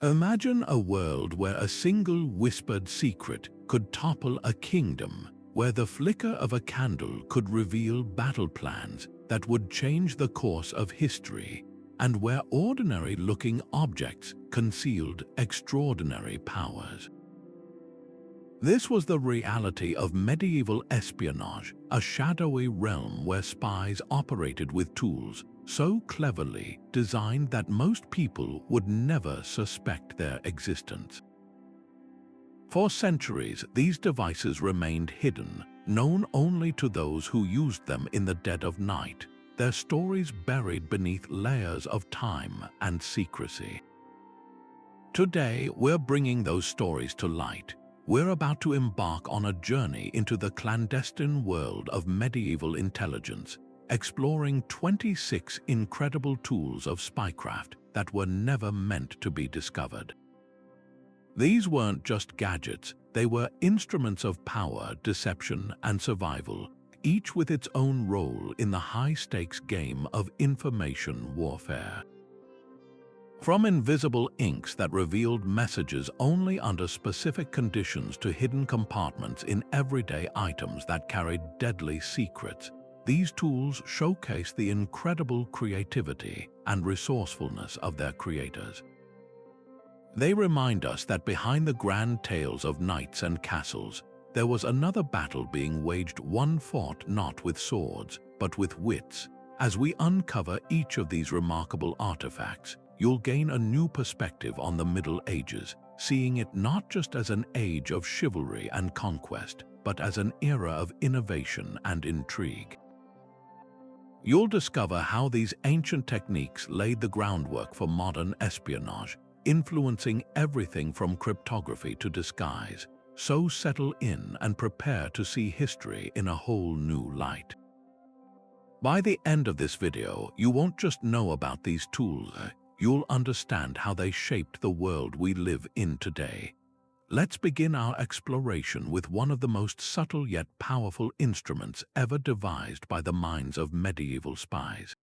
Imagine a world where a single whispered secret could topple a kingdom, where the flicker of a candle could reveal battle plans that would change the course of history, and where ordinary-looking objects concealed extraordinary powers. This was the reality of medieval espionage, a shadowy realm where spies operated with tools so cleverly designed that most people would never suspect their existence. For centuries, these devices remained hidden, known only to those who used them in the dead of night, their stories buried beneath layers of time and secrecy. Today, we're bringing those stories to light. We're about to embark on a journey into the clandestine world of medieval intelligence, exploring 26 incredible tools of spycraft that were never meant to be discovered. These weren't just gadgets, they were instruments of power, deception, and survival, each with its own role in the high-stakes game of information warfare. From invisible inks that revealed messages only under specific conditions to hidden compartments in everyday items that carried deadly secrets, these tools showcase the incredible creativity and resourcefulness of their creators. They remind us that behind the grand tales of knights and castles, there was another battle being waged, one fought not with swords, but with wits. As we uncover each of these remarkable artifacts, you'll gain a new perspective on the Middle Ages, seeing it not just as an age of chivalry and conquest, but as an era of innovation and intrigue. You'll discover how these ancient techniques laid the groundwork for modern espionage, influencing everything from cryptography to disguise. So settle in and prepare to see history in a whole new light. By the end of this video, you won't just know about these tools, you'll understand how they shaped the world we live in today. Let's begin our exploration with one of the most subtle yet powerful instruments ever devised by the minds of medieval spies.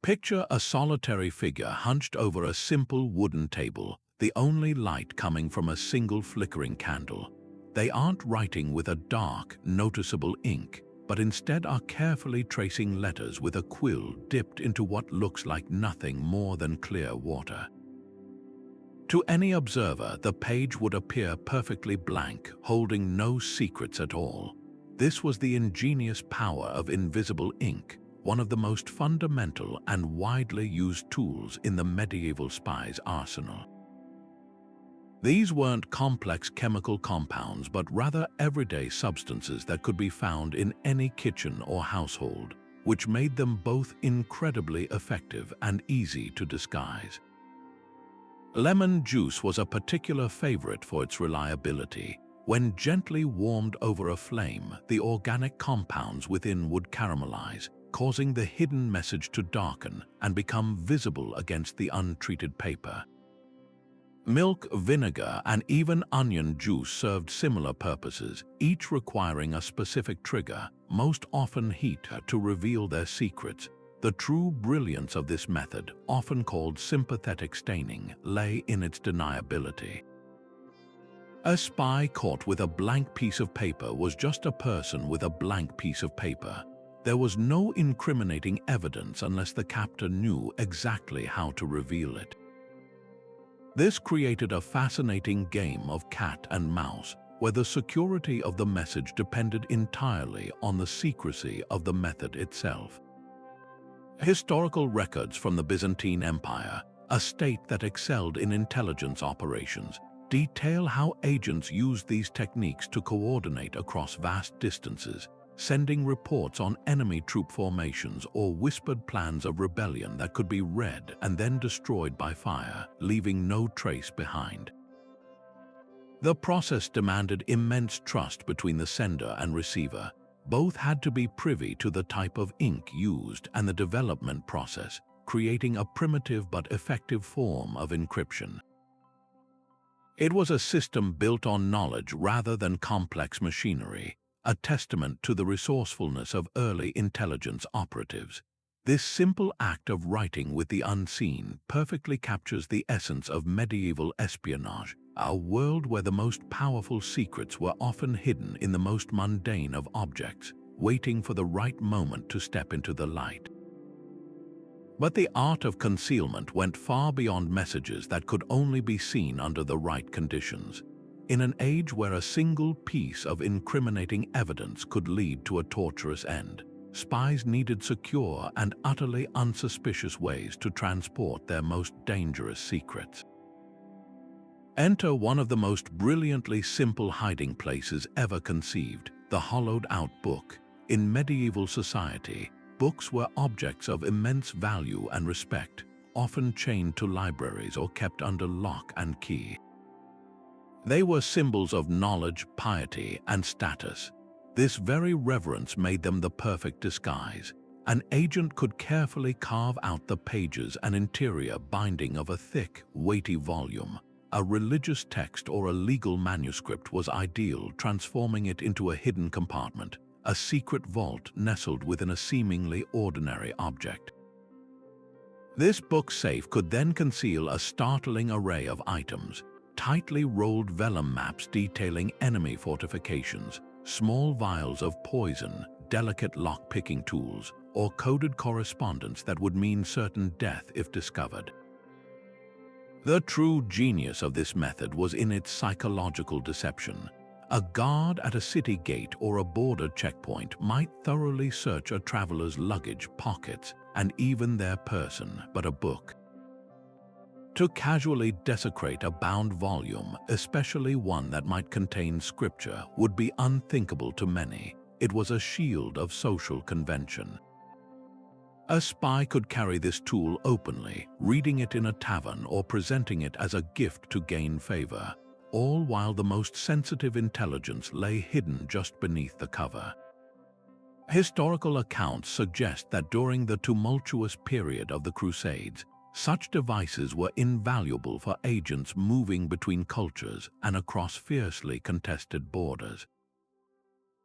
Picture a solitary figure hunched over a simple wooden table, the only light coming from a single flickering candle. They aren't writing with a dark, noticeable ink, but instead are carefully tracing letters with a quill dipped into what looks like nothing more than clear water. To any observer, the page would appear perfectly blank, holding no secrets at all. This was the ingenious power of invisible ink, one of the most fundamental and widely used tools in the medieval spy's arsenal. These weren't complex chemical compounds, but rather everyday substances that could be found in any kitchen or household, which made them both incredibly effective and easy to disguise. Lemon juice was a particular favorite for its reliability. When gently warmed over a flame, the organic compounds within would caramelize, causing the hidden message to darken and become visible against the untreated paper. Milk, vinegar, and even onion juice served similar purposes, each requiring a specific trigger, most often heat, to reveal their secrets. The true brilliance of this method, often called sympathetic staining, lay in its deniability. A spy caught with a blank piece of paper was just a person with a blank piece of paper. There was no incriminating evidence unless the captor knew exactly how to reveal it. This created a fascinating game of cat and mouse, where the security of the message depended entirely on the secrecy of the method itself. Historical records from the Byzantine Empire, a state that excelled in intelligence operations, detail how agents used these techniques to coordinate across vast distances, sending reports on enemy troop formations or whispered plans of rebellion that could be read and then destroyed by fire, leaving no trace behind. The process demanded immense trust between the sender and receiver. Both had to be privy to the type of ink used and the development process, creating a primitive but effective form of encryption. It was a system built on knowledge rather than complex machinery, a testament to the resourcefulness of early intelligence operatives. This simple act of writing with the unseen perfectly captures the essence of medieval espionage, a world where the most powerful secrets were often hidden in the most mundane of objects, waiting for the right moment to step into the light. But the art of concealment went far beyond messages that could only be seen under the right conditions. In an age where a single piece of incriminating evidence could lead to a torturous end, spies needed secure and utterly unsuspicious ways to transport their most dangerous secrets. Enter one of the most brilliantly simple hiding places ever conceived, the hollowed-out book. In medieval society, books were objects of immense value and respect, often chained to libraries or kept under lock and key. They were symbols of knowledge, piety, and status. This very reverence made them the perfect disguise. An agent could carefully carve out the pages and interior binding of a thick, weighty volume. A religious text or a legal manuscript was ideal, transforming it into a hidden compartment, a secret vault nestled within a seemingly ordinary object. This book safe could then conceal a startling array of items: tightly rolled vellum maps detailing enemy fortifications, small vials of poison, delicate lock-picking tools, or coded correspondence that would mean certain death if discovered. The true genius of this method was in its psychological deception. A guard at a city gate or a border checkpoint might thoroughly search a traveler's luggage, pockets, and even their person, but a book. To casually desecrate a bound volume, especially one that might contain scripture, would be unthinkable to many. It was a shield of social convention. A spy could carry this tool openly, reading it in a tavern or presenting it as a gift to gain favor, all while the most sensitive intelligence lay hidden just beneath the cover. Historical accounts suggest that during the tumultuous period of the Crusades, such devices were invaluable for agents moving between cultures and across fiercely contested borders.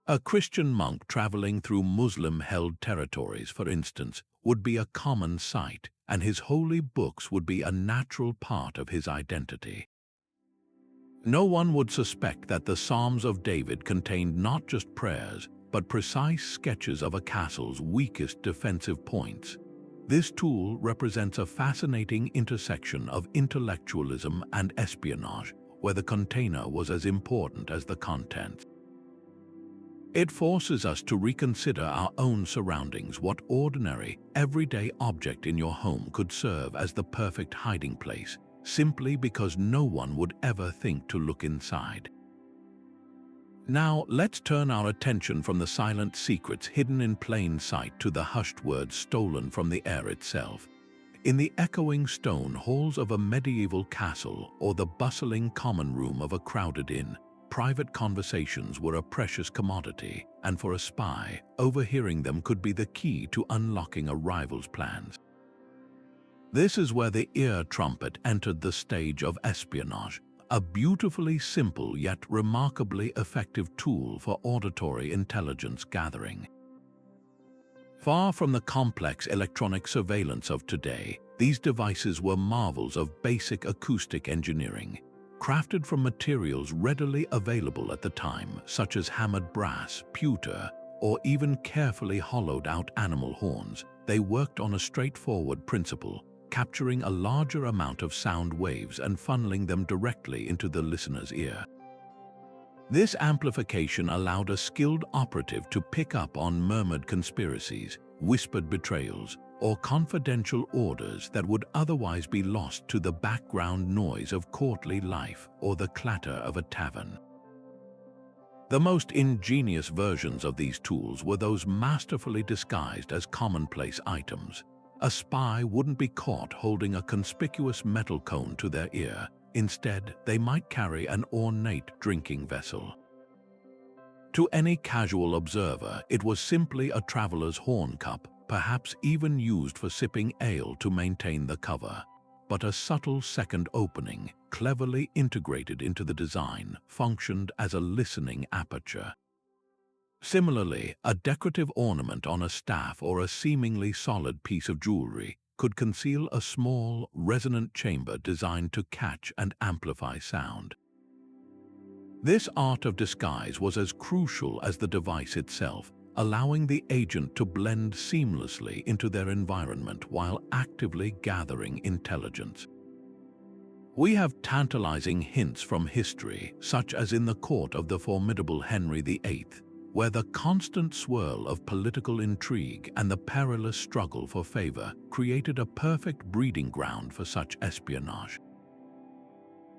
A Christian monk traveling through Muslim-held territories, for instance, would be a common sight, and his holy books would be a natural part of his identity. No one would suspect that the Psalms of David contained not just prayers, but precise sketches of a castle's weakest defensive points. This tool represents a fascinating intersection of intellectualism and espionage, where the container was as important as the content. It forces us to reconsider our own surroundings. What ordinary, everyday object in your home could serve as the perfect hiding place, simply because no one would ever think to look inside? Now, let's turn our attention from the silent secrets hidden in plain sight to the hushed words stolen from the air itself. In the echoing stone halls of a medieval castle or the bustling common room of a crowded inn, private conversations were a precious commodity, and for a spy, overhearing them could be the key to unlocking a rival's plans. This is where the ear trumpet entered the stage of espionage, a beautifully simple yet remarkably effective tool for auditory intelligence gathering. Far from the complex electronic surveillance of today, these devices were marvels of basic acoustic engineering. Crafted from materials readily available at the time, such as hammered brass, pewter, or even carefully hollowed-out animal horns, they worked on a straightforward principle: capturing a larger amount of sound waves and funneling them directly into the listener's ear. This amplification allowed a skilled operative to pick up on murmured conspiracies, whispered betrayals, or confidential orders that would otherwise be lost to the background noise of courtly life or the clatter of a tavern. The most ingenious versions of these tools were those masterfully disguised as commonplace items. A spy wouldn't be caught holding a conspicuous metal cone to their ear. Instead, they might carry an ornate drinking vessel. To any casual observer, it was simply a traveler's horn cup, perhaps even used for sipping ale to maintain the cover. But a subtle second opening, cleverly integrated into the design, functioned as a listening aperture. Similarly, a decorative ornament on a staff or a seemingly solid piece of jewelry could conceal a small, resonant chamber designed to catch and amplify sound. This art of disguise was as crucial as the device itself, allowing the agent to blend seamlessly into their environment while actively gathering intelligence. We have tantalizing hints from history, such as in the court of the formidable Henry VIII, where the constant swirl of political intrigue and the perilous struggle for favor created a perfect breeding ground for such espionage.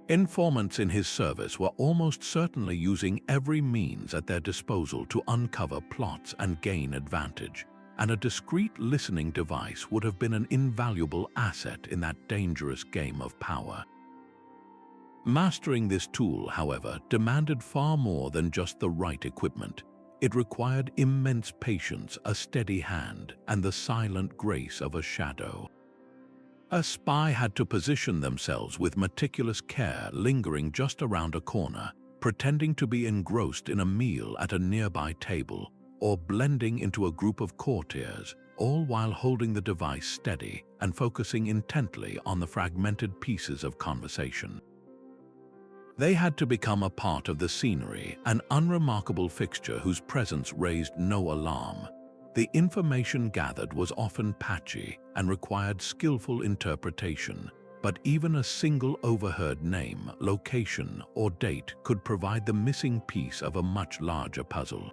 Informants in his service were almost certainly using every means at their disposal to uncover plots and gain advantage, and a discreet listening device would have been an invaluable asset in that dangerous game of power. Mastering this tool, however, demanded far more than just the right equipment. It required immense patience, a steady hand, and the silent grace of a shadow. A spy had to position themselves with meticulous care, lingering just around a corner, pretending to be engrossed in a meal at a nearby table, or blending into a group of courtiers, all while holding the device steady and focusing intently on the fragmented pieces of conversation. They had to become a part of the scenery, an unremarkable fixture whose presence raised no alarm. The information gathered was often patchy and required skillful interpretation, but even a single overheard name, location, or date could provide the missing piece of a much larger puzzle.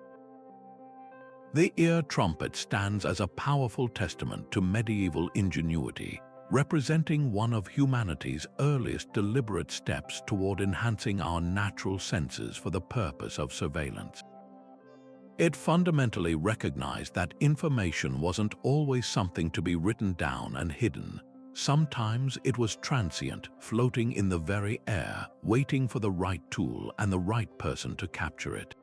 The ear trumpet stands as a powerful testament to medieval ingenuity, representing one of humanity's earliest deliberate steps toward enhancing our natural senses for the purpose of surveillance. It fundamentally recognized that information wasn't always something to be written down and hidden. Sometimes it was transient, floating in the very air, waiting for the right tool and the right person to capture it.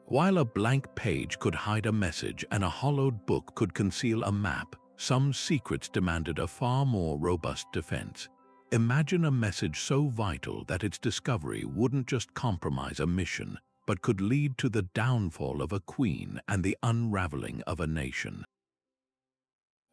While a blank page could hide a message and a hollowed book could conceal a map, some secrets demanded a far more robust defense. Imagine a message so vital that its discovery wouldn't just compromise a mission, but could lead to the downfall of a queen and the unraveling of a nation.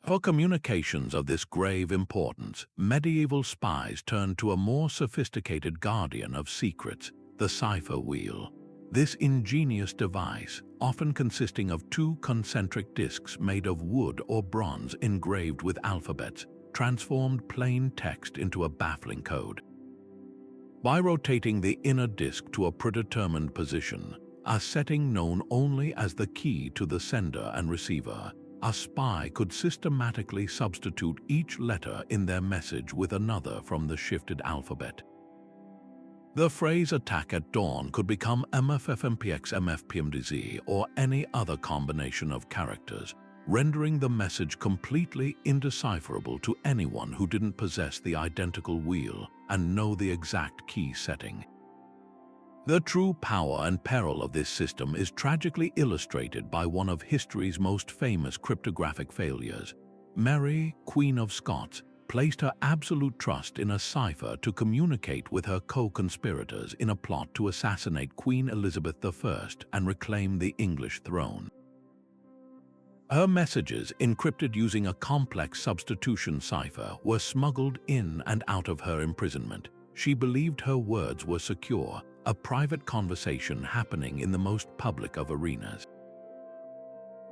For communications of this grave importance, medieval spies turned to a more sophisticated guardian of secrets, the cipher wheel. This ingenious device, often consisting of two concentric discs made of wood or bronze engraved with alphabets, transformed plain text into a baffling code. By rotating the inner disc to a predetermined position, a setting known only as the key to the sender and receiver, a spy could systematically substitute each letter in their message with another from the shifted alphabet. The phrase "attack at dawn" could become MFFMPX MFPMDZ or any other combination of characters, rendering the message completely indecipherable to anyone who didn't possess the identical wheel and know the exact key setting. The true power and peril of this system is tragically illustrated by one of history's most famous cryptographic failures. Mary, Queen of Scots, placed her absolute trust in a cipher to communicate with her co-conspirators in a plot to assassinate Queen Elizabeth I and reclaim the English throne. Her messages, encrypted using a complex substitution cipher, were smuggled in and out of her imprisonment. She believed her words were secure, a private conversation happening in the most public of arenas.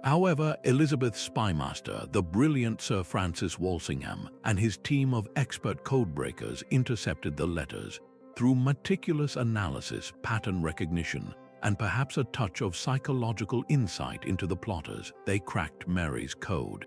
However, Elizabeth's spymaster, the brilliant Sir Francis Walsingham, and his team of expert codebreakers intercepted the letters. Through meticulous analysis, pattern recognition, and perhaps a touch of psychological insight into the plotters, they cracked Mary's code.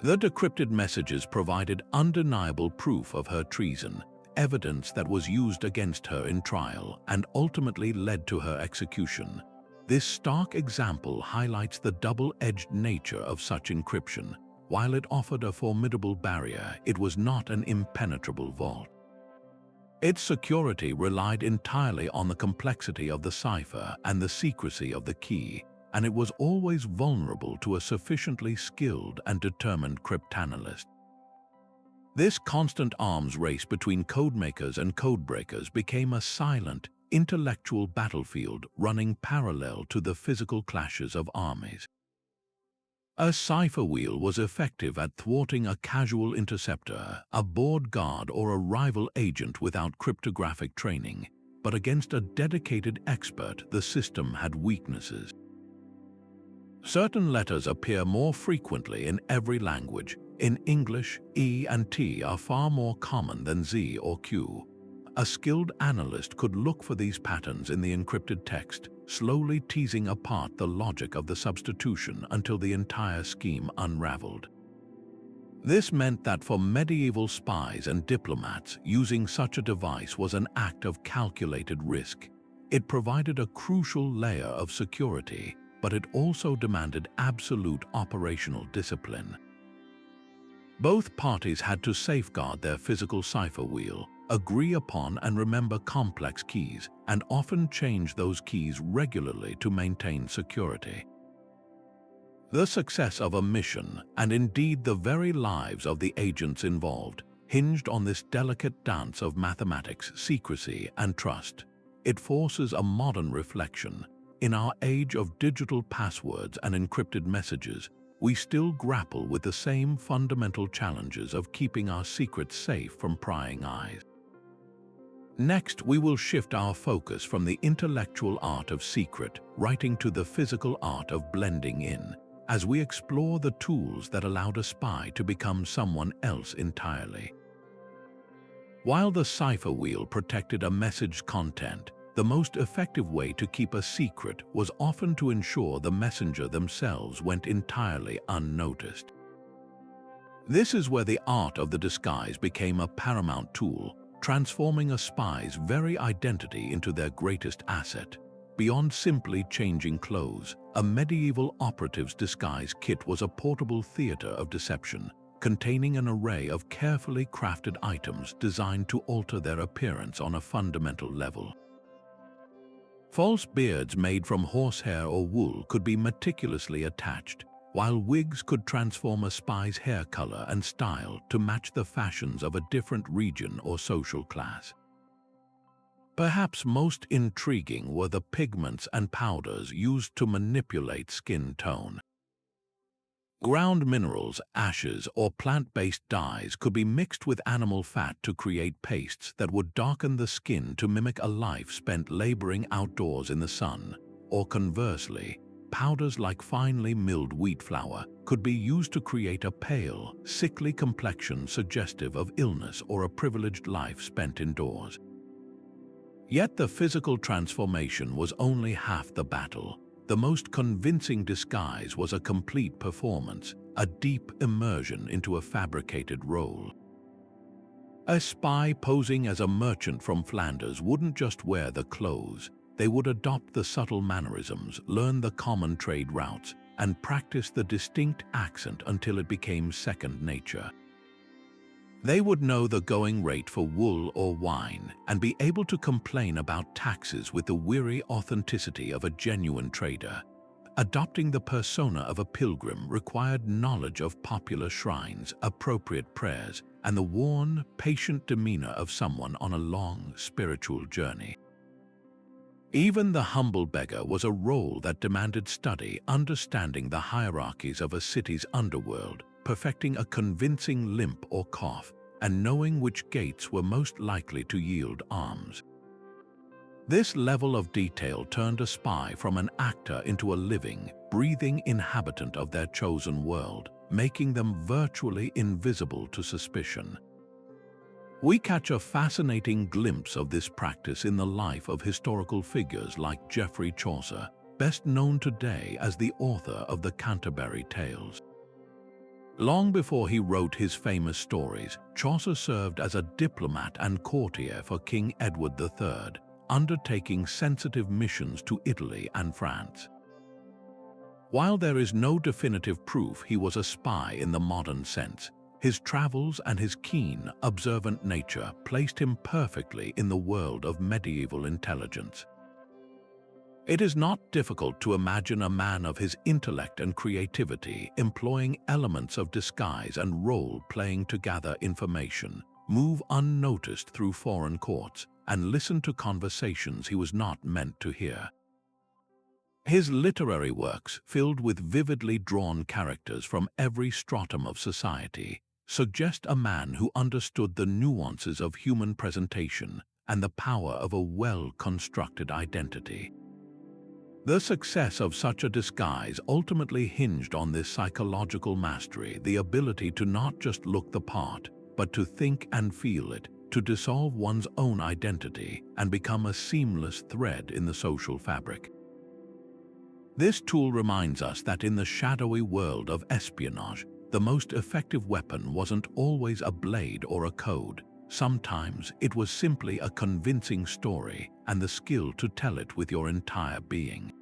The decrypted messages provided undeniable proof of her treason, evidence that was used against her in trial and ultimately led to her execution. This stark example highlights the double-edged nature of such encryption. While it offered a formidable barrier, it was not an impenetrable vault. Its security relied entirely on the complexity of the cipher and the secrecy of the key, and it was always vulnerable to a sufficiently skilled and determined cryptanalyst. This constant arms race between codemakers and codebreakers became a silent, intellectual battlefield running parallel to the physical clashes of armies. A cipher wheel was effective at thwarting a casual interceptor, a board guard, or a rival agent without cryptographic training, but against a dedicated expert, the system had weaknesses. Certain letters appear more frequently in every language. In English, E and T are far more common than Z or Q. A skilled analyst could look for these patterns in the encrypted text, slowly teasing apart the logic of the substitution until the entire scheme unraveled. This meant that for medieval spies and diplomats, using such a device was an act of calculated risk. It provided a crucial layer of security, but it also demanded absolute operational discipline. Both parties had to safeguard their physical cipher wheel, agree upon and remember complex keys, and often change those keys regularly to maintain security. The success of a mission, and indeed the very lives of the agents involved, hinged on this delicate dance of mathematics, secrecy, and trust. It forces a modern reflection. In our age of digital passwords and encrypted messages, we still grapple with the same fundamental challenges of keeping our secrets safe from prying eyes. Next, we will shift our focus from the intellectual art of secret writing to the physical art of blending in, as we explore the tools that allowed a spy to become someone else entirely. While the cipher wheel protected a message's content, the most effective way to keep a secret was often to ensure the messenger themselves went entirely unnoticed. This is where the art of the disguise became a paramount tool, transforming a spy's very identity into their greatest asset. Beyond simply changing clothes, a medieval operative's disguise kit was a portable theater of deception, containing an array of carefully crafted items designed to alter their appearance on a fundamental level. False beards made from horsehair or wool could be meticulously attached, while wigs could transform a spy's hair color and style to match the fashions of a different region or social class. Perhaps most intriguing were the pigments and powders used to manipulate skin tone. Ground minerals, ashes, or plant-based dyes could be mixed with animal fat to create pastes that would darken the skin to mimic a life spent laboring outdoors in the sun, or conversely, powders like finely milled wheat flour could be used to create a pale, sickly complexion suggestive of illness or a privileged life spent indoors. Yet the physical transformation was only half the battle. The most convincing disguise was a complete performance, a deep immersion into a fabricated role. A spy posing as a merchant from Flanders wouldn't just wear the clothes. They would adopt the subtle mannerisms, learn the common trade routes, and practice the distinct accent until it became second nature. They would know the going rate for wool or wine and be able to complain about taxes with the weary authenticity of a genuine trader. Adopting the persona of a pilgrim required knowledge of popular shrines, appropriate prayers, and the worn, patient demeanor of someone on a long spiritual journey. Even the humble beggar was a role that demanded study, understanding the hierarchies of a city's underworld, perfecting a convincing limp or cough, and knowing which gates were most likely to yield alms. This level of detail turned a spy from an actor into a living, breathing inhabitant of their chosen world, making them virtually invisible to suspicion. We catch a fascinating glimpse of this practice in the life of historical figures like Geoffrey Chaucer, best known today as the author of the Canterbury Tales. Long before he wrote his famous stories, Chaucer served as a diplomat and courtier for King Edward III, undertaking sensitive missions to Italy and France. While there is no definitive proof he was a spy in the modern sense, his travels and his keen, observant nature placed him perfectly in the world of medieval intelligence. It is not difficult to imagine a man of his intellect and creativity employing elements of disguise and role-playing to gather information, move unnoticed through foreign courts, and listen to conversations he was not meant to hear. His literary works, filled with vividly drawn characters from every stratum of society, suggest a man who understood the nuances of human presentation and the power of a well-constructed identity. The success of such a disguise ultimately hinged on this psychological mastery, the ability to not just look the part, but to think and feel it, to dissolve one's own identity and become a seamless thread in the social fabric. This tool reminds us that in the shadowy world of espionage, the most effective weapon wasn't always a blade or a code. Sometimes it was simply a convincing story and the skill to tell it with your entire being.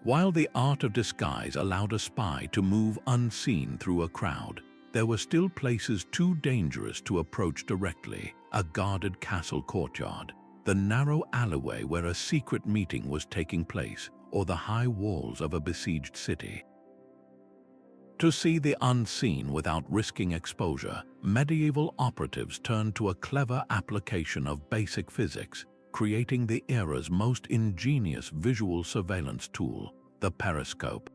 While the art of disguise allowed a spy to move unseen through a crowd, there were still places too dangerous to approach directly: a guarded castle courtyard, the narrow alleyway where a secret meeting was taking place, or the high walls of a besieged city. To see the unseen without risking exposure, medieval operatives turned to a clever application of basic physics, creating the era's most ingenious visual surveillance tool, the Periscope.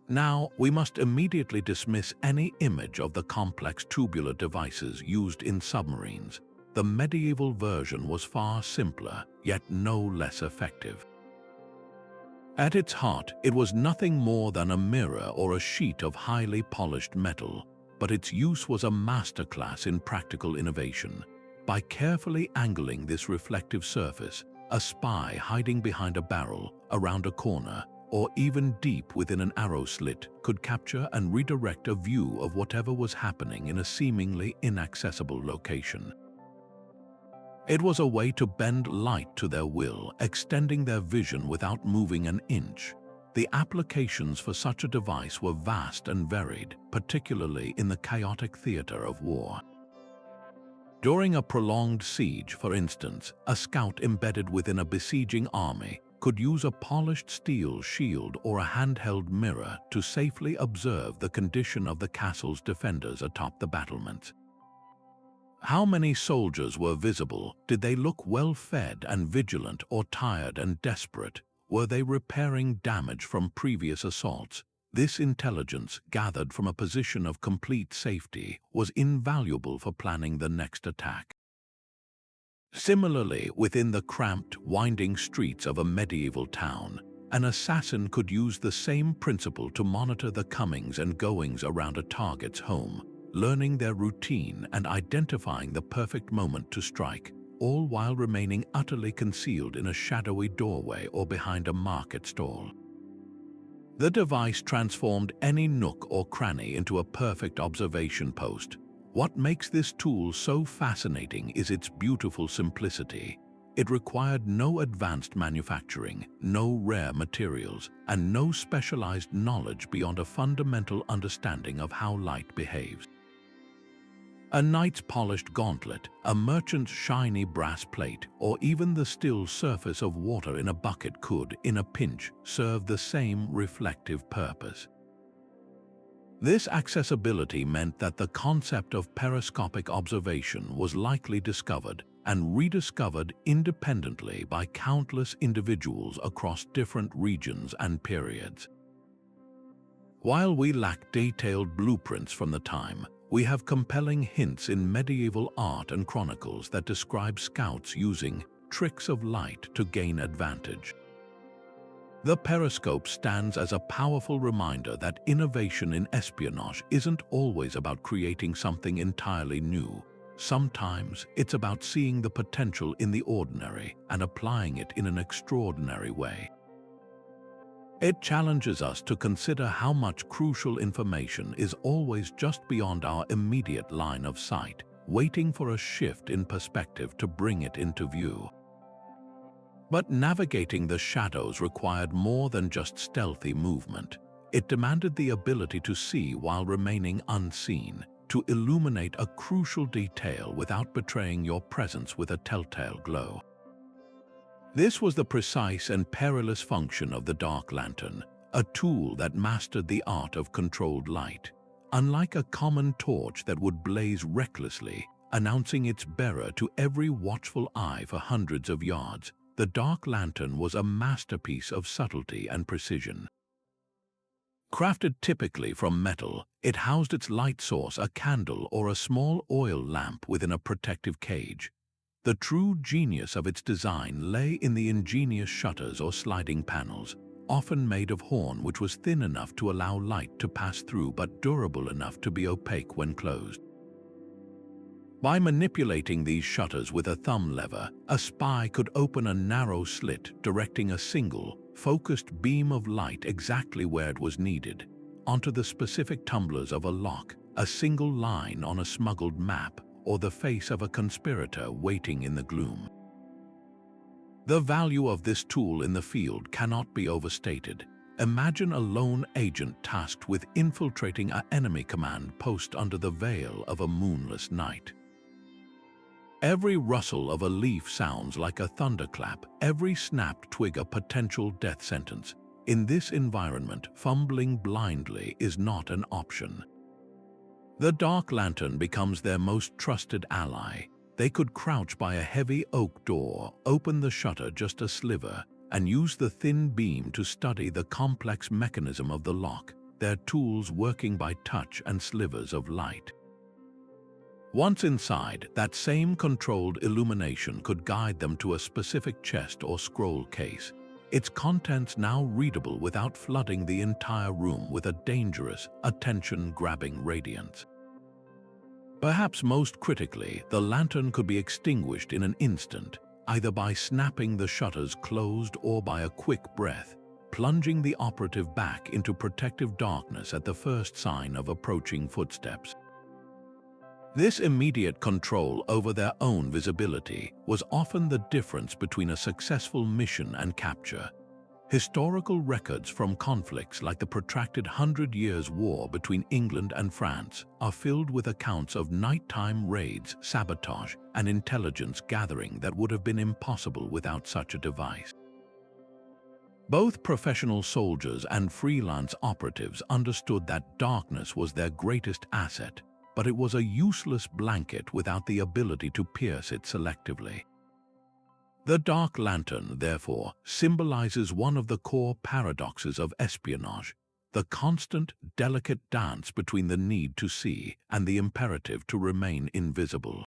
Now, we must immediately dismiss any image of the complex tubular devices used in submarines. The medieval version was far simpler, yet no less effective. At its heart, it was nothing more than a mirror or a sheet of highly polished metal, but its use was a masterclass in practical innovation. By carefully angling this reflective surface, a spy hiding behind a barrel, around a corner, or even deep within an arrow slit could capture and redirect a view of whatever was happening in a seemingly inaccessible location. It was a way to bend light to their will, extending their vision without moving an inch. The applications for such a device were vast and varied, particularly in the chaotic theater of war. During a prolonged siege, for instance, a scout embedded within a besieging army could use a polished steel shield or a handheld mirror to safely observe the condition of the castle's defenders atop the battlements. How many soldiers were visible? Did they look well-fed and vigilant, or tired and desperate? Were they repairing damage from previous assaults? This intelligence, gathered from a position of complete safety, was invaluable for planning the next attack. Similarly, within the cramped, winding streets of a medieval town, an assassin could use the same principle to monitor the comings and goings around a target's home, learning their routine and identifying the perfect moment to strike, all while remaining utterly concealed in a shadowy doorway or behind a market stall. The device transformed any nook or cranny into a perfect observation post. What makes this tool so fascinating is its beautiful simplicity. It required no advanced manufacturing, no rare materials, and no specialized knowledge beyond a fundamental understanding of how light behaves. A knight's polished gauntlet, a merchant's shiny brass plate, or even the still surface of water in a bucket could, in a pinch, serve the same reflective purpose. This accessibility meant that the concept of periscopic observation was likely discovered and rediscovered independently by countless individuals across different regions and periods. While we lack detailed blueprints from the time, we have compelling hints in medieval art and chronicles that describe scouts using tricks of light to gain advantage. The periscope stands as a powerful reminder that innovation in espionage isn't always about creating something entirely new. Sometimes it's about seeing the potential in the ordinary and applying it in an extraordinary way. It challenges us to consider how much crucial information is always just beyond our immediate line of sight, waiting for a shift in perspective to bring it into view. But navigating the shadows required more than just stealthy movement. It demanded the ability to see while remaining unseen, to illuminate a crucial detail without betraying your presence with a telltale glow. This was the precise and perilous function of the dark lantern, a tool that mastered the art of controlled light. Unlike a common torch that would blaze recklessly, announcing its bearer to every watchful eye for hundreds of yards. The dark lantern was a masterpiece of subtlety and precision. Crafted typically from metal, it housed its light source, a candle or a small oil lamp, within a protective cage. The true genius of its design lay in the ingenious shutters or sliding panels, often made of horn, which was thin enough to allow light to pass through but durable enough to be opaque when closed. By manipulating these shutters with a thumb lever, a spy could open a narrow slit, directing a single, focused beam of light exactly where it was needed, onto the specific tumblers of a lock, a single line on a smuggled map, or the face of a conspirator waiting in the gloom. The value of this tool in the field cannot be overstated. Imagine a lone agent tasked with infiltrating an enemy command post under the veil of a moonless night. Every rustle of a leaf sounds like a thunderclap, every snapped twig a potential death sentence. In this environment, fumbling blindly is not an option. The dark lantern becomes their most trusted ally. They could crouch by a heavy oak door, open the shutter just a sliver, and use the thin beam to study the complex mechanism of the lock, their tools working by touch and slivers of light. Once inside, that same controlled illumination could guide them to a specific chest or scroll case, its contents now readable without flooding the entire room with a dangerous, attention-grabbing radiance. Perhaps most critically, the lantern could be extinguished in an instant, either by snapping the shutters closed or by a quick breath, plunging the operative back into protective darkness at the first sign of approaching footsteps. This immediate control over their own visibility was often the difference between a successful mission and capture. Historical records from conflicts like the protracted 100 Years' War between England and France are filled with accounts of nighttime raids, sabotage, and intelligence gathering that would have been impossible without such a device. Both professional soldiers and freelance operatives understood that darkness was their greatest asset, but it was a useless blanket without the ability to pierce it selectively. The dark lantern, therefore, symbolizes one of the core paradoxes of espionage, the constant, delicate dance between the need to see and the imperative to remain invisible.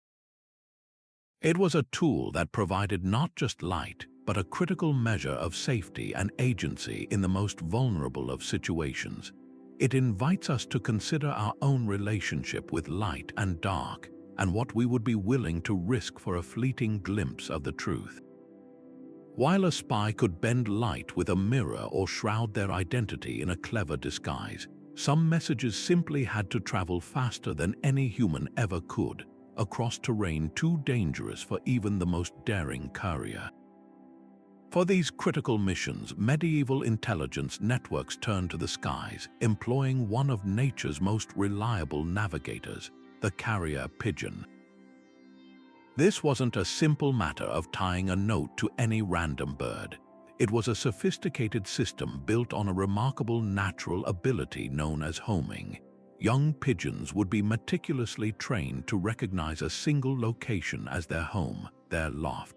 It was a tool that provided not just light, but a critical measure of safety and agency in the most vulnerable of situations. It invites us to consider our own relationship with light and dark, and what we would be willing to risk for a fleeting glimpse of the truth. While a spy could bend light with a mirror or shroud their identity in a clever disguise, some messages simply had to travel faster than any human ever could, across terrain too dangerous for even the most daring courier. For these critical missions, medieval intelligence networks turned to the skies, employing one of nature's most reliable navigators, the carrier pigeon. This wasn't a simple matter of tying a note to any random bird. It was a sophisticated system built on a remarkable natural ability known as homing. Young pigeons would be meticulously trained to recognize a single location as their home, their loft.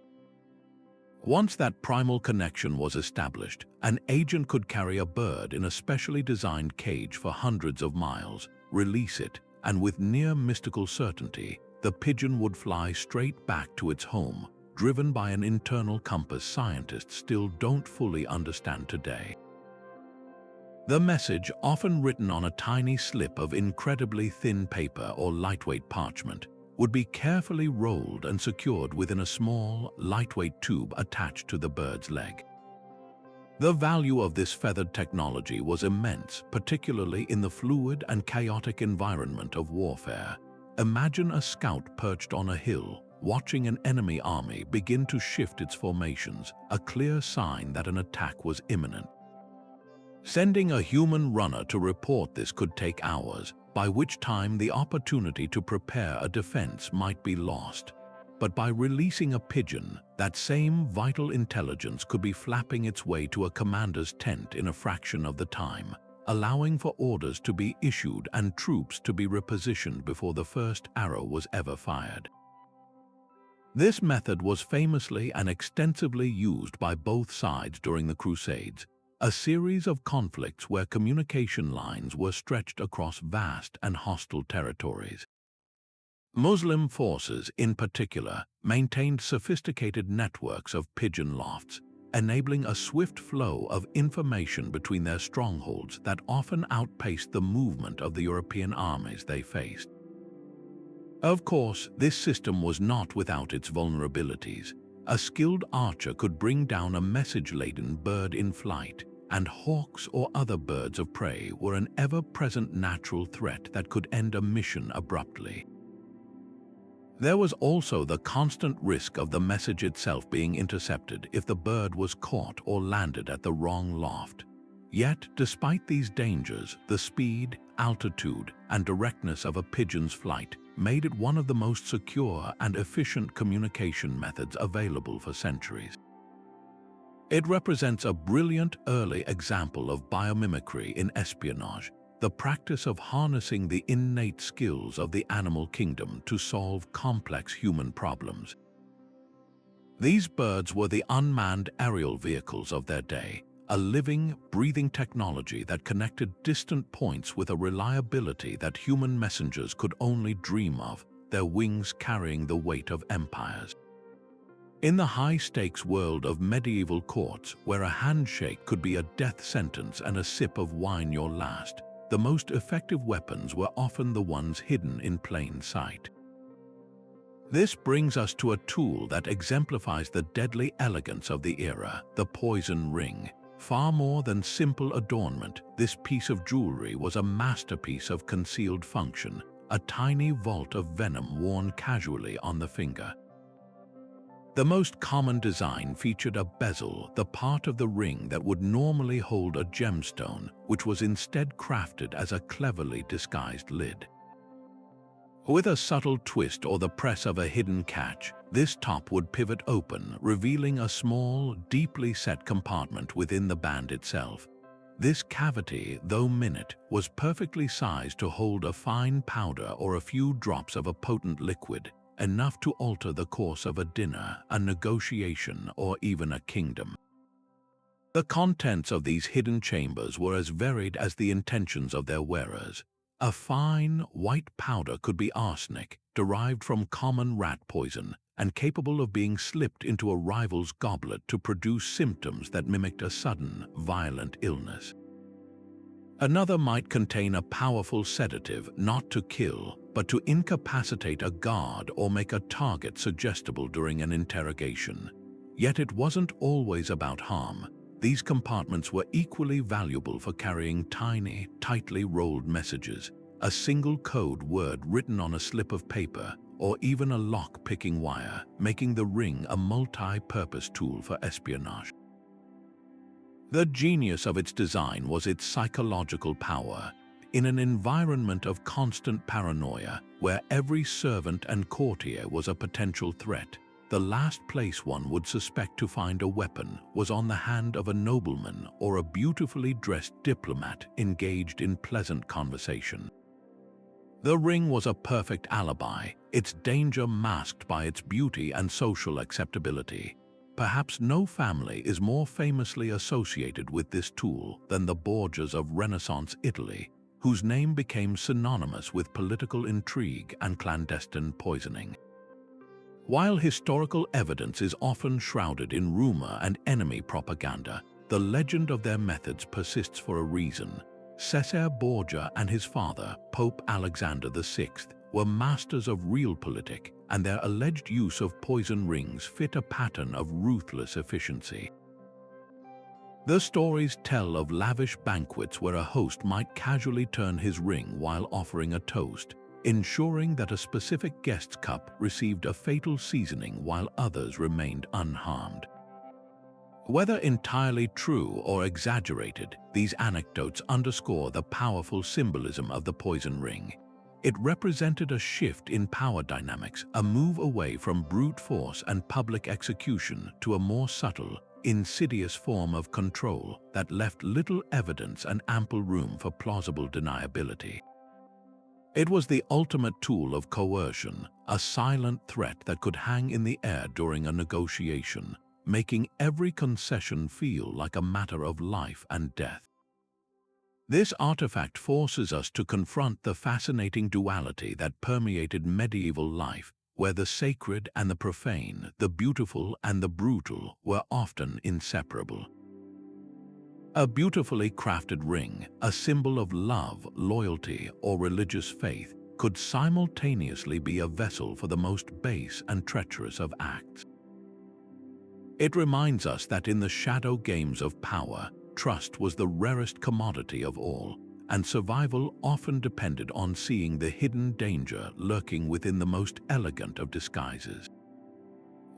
Once that primal connection was established, an agent could carry a bird in a specially designed cage for hundreds of miles, release it, and with near mystical certainty, the pigeon would fly straight back to its home, driven by an internal compass scientists still don't fully understand today. The message, often written on a tiny slip of incredibly thin paper or lightweight parchment, would be carefully rolled and secured within a small, lightweight tube attached to the bird's leg. The value of this feathered technology was immense, particularly in the fluid and chaotic environment of warfare. Imagine a scout perched on a hill, watching an enemy army begin to shift its formations, a clear sign that an attack was imminent. Sending a human runner to report this could take hours, by which time the opportunity to prepare a defense might be lost. But by releasing a pigeon, that same vital intelligence could be flapping its way to a commander's tent in a fraction of the time, allowing for orders to be issued and troops to be repositioned before the first arrow was ever fired. This method was famously and extensively used by both sides during the Crusades, a series of conflicts where communication lines were stretched across vast and hostile territories. Muslim forces, in particular, maintained sophisticated networks of pigeon lofts, enabling a swift flow of information between their strongholds that often outpaced the movement of the European armies they faced. Of course, this system was not without its vulnerabilities. A skilled archer could bring down a message-laden bird in flight, and hawks or other birds of prey were an ever-present natural threat that could end a mission abruptly. There was also the constant risk of the message itself being intercepted if the bird was caught or landed at the wrong loft. Yet, despite these dangers, the speed, altitude, and directness of a pigeon's flight made it one of the most secure and efficient communication methods available for centuries. It represents a brilliant early example of biomimicry in espionage, the practice of harnessing the innate skills of the animal kingdom to solve complex human problems. These birds were the unmanned aerial vehicles of their day, a living, breathing technology that connected distant points with a reliability that human messengers could only dream of, their wings carrying the weight of empires. In the high-stakes world of medieval courts, where a handshake could be a death sentence and a sip of wine your last, the most effective weapons were often the ones hidden in plain sight. This brings us to a tool that exemplifies the deadly elegance of the era, the poison ring. Far more than simple adornment, this piece of jewelry was a masterpiece of concealed function, a tiny vault of venom worn casually on the finger. The most common design featured a bezel, the part of the ring that would normally hold a gemstone, which was instead crafted as a cleverly disguised lid. With a subtle twist or the press of a hidden catch, this top would pivot open, revealing a small, deeply set compartment within the band itself. This cavity, though minute, was perfectly sized to hold a fine powder or a few drops of a potent liquid, enough to alter the course of a dinner, a negotiation, or even a kingdom. The contents of these hidden chambers were as varied as the intentions of their wearers. A fine, white powder could be arsenic, derived from common rat poison, and capable of being slipped into a rival's goblet to produce symptoms that mimicked a sudden, violent illness. Another might contain a powerful sedative, not to kill, but to incapacitate a guard or make a target suggestible during an interrogation. Yet it wasn't always about harm. These compartments were equally valuable for carrying tiny, tightly rolled messages, a single code word written on a slip of paper, or even a lock-picking wire, making the ring a multi-purpose tool for espionage. The genius of its design was its psychological power. In an environment of constant paranoia, where every servant and courtier was a potential threat, the last place one would suspect to find a weapon was on the hand of a nobleman or a beautifully dressed diplomat engaged in pleasant conversation. The ring was a perfect alibi, its danger masked by its beauty and social acceptability. Perhaps no family is more famously associated with this tool than the Borgias of Renaissance Italy, whose name became synonymous with political intrigue and clandestine poisoning. While historical evidence is often shrouded in rumor and enemy propaganda, the legend of their methods persists for a reason. Cesare Borgia and his father, Pope Alexander VI, were masters of realpolitik, and their alleged use of poison rings fit a pattern of ruthless efficiency. The stories tell of lavish banquets where a host might casually turn his ring while offering a toast, ensuring that a specific guest's cup received a fatal seasoning while others remained unharmed. Whether entirely true or exaggerated, these anecdotes underscore the powerful symbolism of the poison ring. It represented a shift in power dynamics, a move away from brute force and public execution to a more subtle, insidious form of control that left little evidence and ample room for plausible deniability. It was the ultimate tool of coercion, a silent threat that could hang in the air during a negotiation, making every concession feel like a matter of life and death. This artifact forces us to confront the fascinating duality that permeated medieval life, where the sacred and the profane, the beautiful and the brutal, were often inseparable. A beautifully crafted ring, a symbol of love, loyalty, or religious faith, could simultaneously be a vessel for the most base and treacherous of acts. It reminds us that in the shadow games of power, trust was the rarest commodity of all, and survival often depended on seeing the hidden danger lurking within the most elegant of disguises.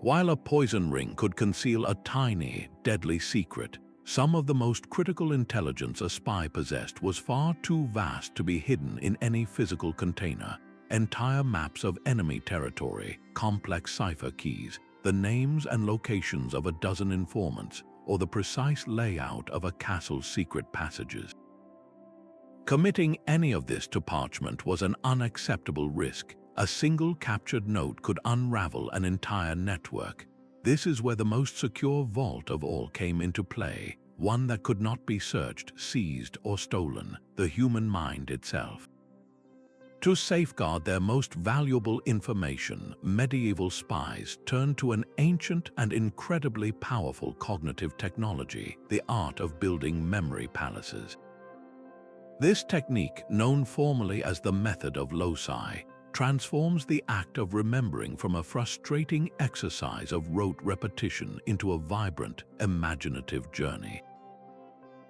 While a poison ring could conceal a tiny, deadly secret, some of the most critical intelligence a spy possessed was far too vast to be hidden in any physical container. Entire maps of enemy territory, complex cipher keys, the names and locations of a dozen informants, or the precise layout of a castle's secret passages. Committing any of this to parchment was an unacceptable risk. A single captured note could unravel an entire network. This is where the most secure vault of all came into play, one that could not be searched, seized, or stolen, the human mind itself. To safeguard their most valuable information, medieval spies turned to an ancient and incredibly powerful cognitive technology, the art of building memory palaces. This technique, known formally as the method of loci, transforms the act of remembering from a frustrating exercise of rote repetition into a vibrant, imaginative journey.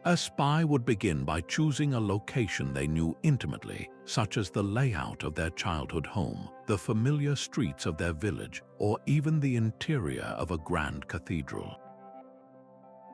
A spy would begin by choosing a location they knew intimately, such as the layout of their childhood home, the familiar streets of their village, or even the interior of a grand cathedral.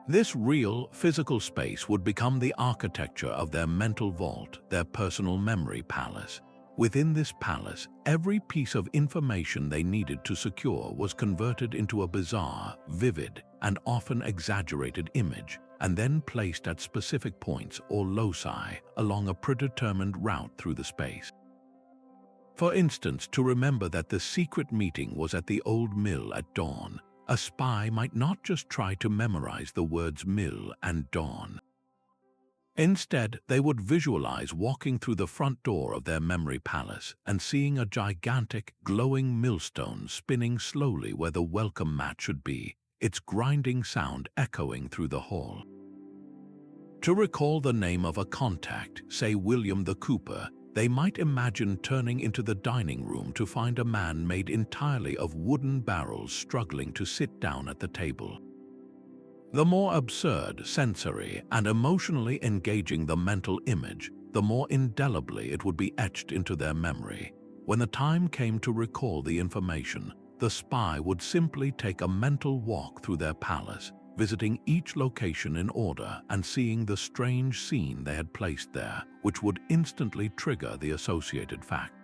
This real, physical space would become the architecture of their mental vault, their personal memory palace. Within this palace, every piece of information they needed to secure was converted into a bizarre, vivid, and often exaggerated image, and then placed at specific points or loci along a predetermined route through the space. For instance, to remember that the secret meeting was at the old mill at dawn, a spy might not just try to memorize the words mill and dawn. Instead, they would visualize walking through the front door of their memory palace and seeing a gigantic, glowing millstone spinning slowly where the welcome mat should be, its grinding sound echoing through the hall. To recall the name of a contact, say William the Cooper, they might imagine turning into the dining room to find a man made entirely of wooden barrels struggling to sit down at the table. The more absurd, sensory, and emotionally engaging the mental image, the more indelibly it would be etched into their memory. When the time came to recall the information, the spy would simply take a mental walk through their palace, visiting each location in order and seeing the strange scene they had placed there, which would instantly trigger the associated fact.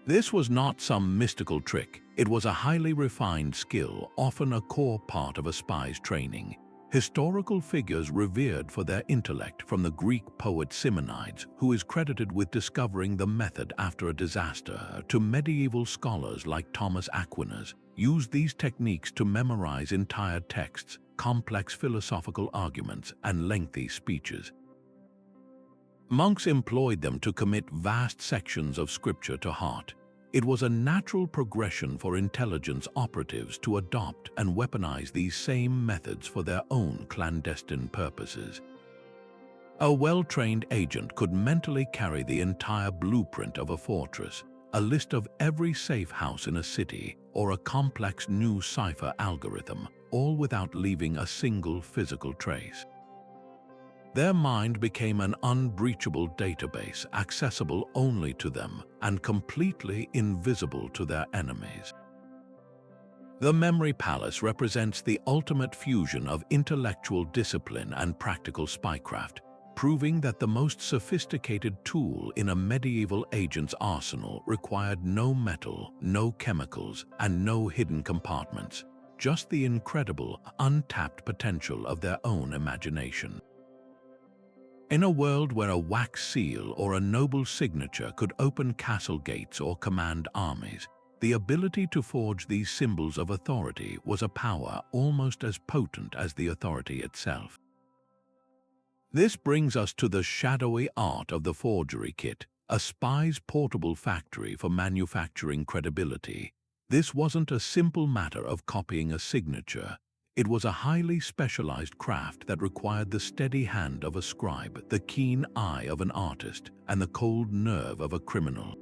This was not some mystical trick. It was a highly refined skill, often a core part of a spy's training. Historical figures revered for their intellect, from the Greek poet Simonides, who is credited with discovering the method after a disaster, to medieval scholars like Thomas Aquinas, used these techniques to memorize entire texts, complex philosophical arguments, and lengthy speeches. Monks employed them to commit vast sections of scripture to heart. It was a natural progression for intelligence operatives to adopt and weaponize these same methods for their own clandestine purposes. A well-trained agent could mentally carry the entire blueprint of a fortress, a list of every safe house in a city, or a complex new cipher algorithm, all without leaving a single physical trace. Their mind became an unbreachable database, accessible only to them and completely invisible to their enemies. The memory palace represents the ultimate fusion of intellectual discipline and practical spycraft, proving that the most sophisticated tool in a medieval agent's arsenal required no metal, no chemicals, and no hidden compartments, just the incredible, untapped potential of their own imagination. In a world where a wax seal or a noble signature could open castle gates or command armies, the ability to forge these symbols of authority was a power almost as potent as the authority itself. This brings us to the shadowy art of the forgery kit, a spy's portable factory for manufacturing credibility. This wasn't a simple matter of copying a signature. It was a highly specialized craft that required the steady hand of a scribe, the keen eye of an artist, and the cold nerve of a criminal.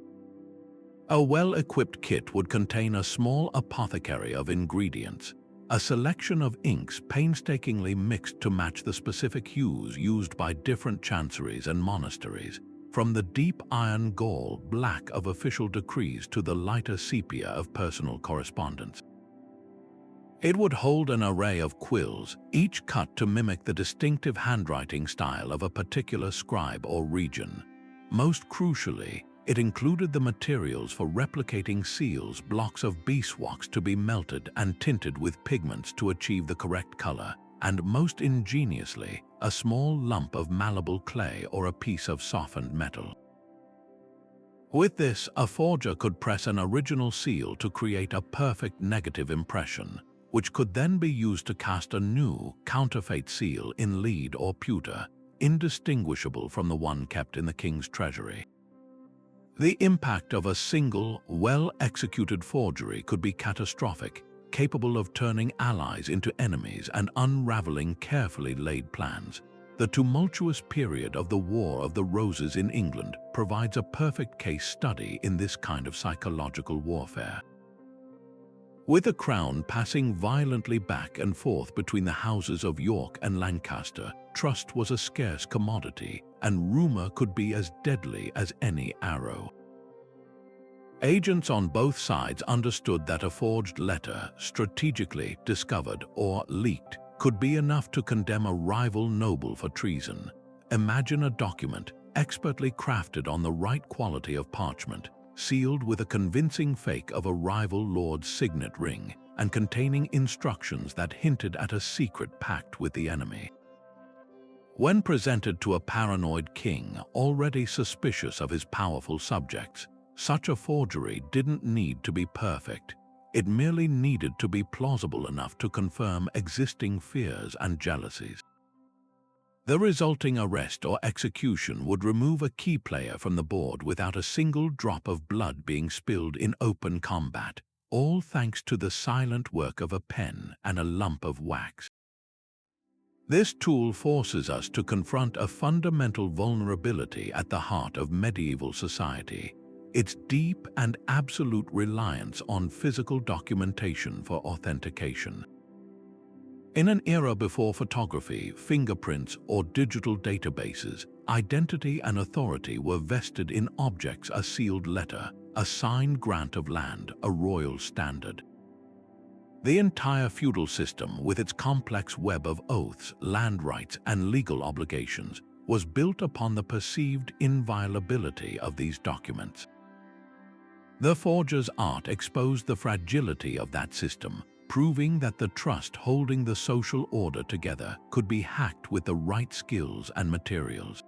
A well-equipped kit would contain a small apothecary of ingredients, a selection of inks painstakingly mixed to match the specific hues used by different chanceries and monasteries, from the deep iron gall black of official decrees to the lighter sepia of personal correspondence. It would hold an array of quills, each cut to mimic the distinctive handwriting style of a particular scribe or region. Most crucially, it included the materials for replicating seals, blocks of beeswax to be melted and tinted with pigments to achieve the correct color, and most ingeniously, a small lump of malleable clay or a piece of softened metal. With this, a forger could press an original seal to create a perfect negative impression, which could then be used to cast a new, counterfeit seal in lead or pewter, indistinguishable from the one kept in the king's treasury. The impact of a single, well-executed forgery could be catastrophic, capable of turning allies into enemies and unraveling carefully laid plans. The tumultuous period of the War of the Roses in England provides a perfect case study in this kind of psychological warfare. With the crown passing violently back and forth between the houses of York and Lancaster, trust was a scarce commodity, and rumor could be as deadly as any arrow. Agents on both sides understood that a forged letter, strategically discovered or leaked, could be enough to condemn a rival noble for treason. Imagine a document, expertly crafted on the right quality of parchment, sealed with a convincing fake of a rival lord's signet ring, and containing instructions that hinted at a secret pact with the enemy. When presented to a paranoid king already suspicious of his powerful subjects, such a forgery didn't need to be perfect. It merely needed to be plausible enough to confirm existing fears and jealousies. The resulting arrest or execution would remove a key player from the board without a single drop of blood being spilled in open combat, all thanks to the silent work of a pen and a lump of wax. This tool forces us to confront a fundamental vulnerability at the heart of medieval society: its deep and absolute reliance on physical documentation for authentication. In an era before photography, fingerprints, or digital databases, identity and authority were vested in objects: a sealed letter, a signed grant of land, a royal standard. The entire feudal system, with its complex web of oaths, land rights, and legal obligations, was built upon the perceived inviolability of these documents. The forger's art exposed the fragility of that system, proving that the trust holding the social order together could be hacked with the right skills and materials.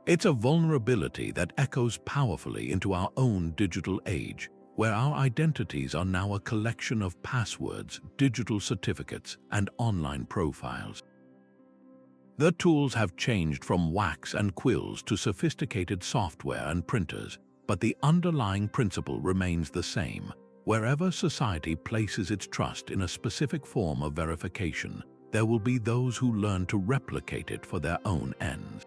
It's a vulnerability that echoes powerfully into our own digital age, where our identities are now a collection of passwords, digital certificates, and online profiles. The tools have changed from wax and quills to sophisticated software and printers, but the underlying principle remains the same. Wherever society places its trust in a specific form of verification, there will be those who learn to replicate it for their own ends.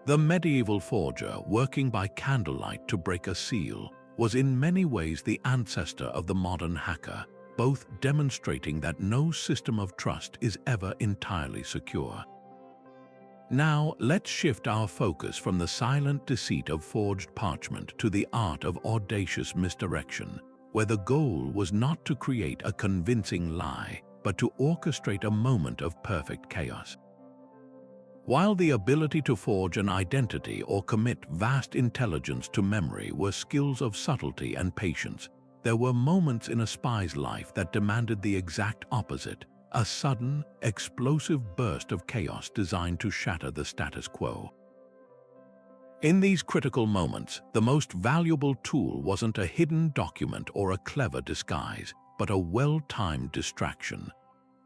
The medieval forger, working by candlelight to break a seal, was in many ways the ancestor of the modern hacker, both demonstrating that no system of trust is ever entirely secure. Now, let's shift our focus from the silent deceit of forged parchment to the art of audacious misdirection, where the goal was not to create a convincing lie, but to orchestrate a moment of perfect chaos. While the ability to forge an identity or commit vast intelligence to memory were skills of subtlety and patience, there were moments in a spy's life that demanded the exact opposite: a sudden, explosive burst of chaos designed to shatter the status quo. In these critical moments, the most valuable tool wasn't a hidden document or a clever disguise, but a well-timed distraction.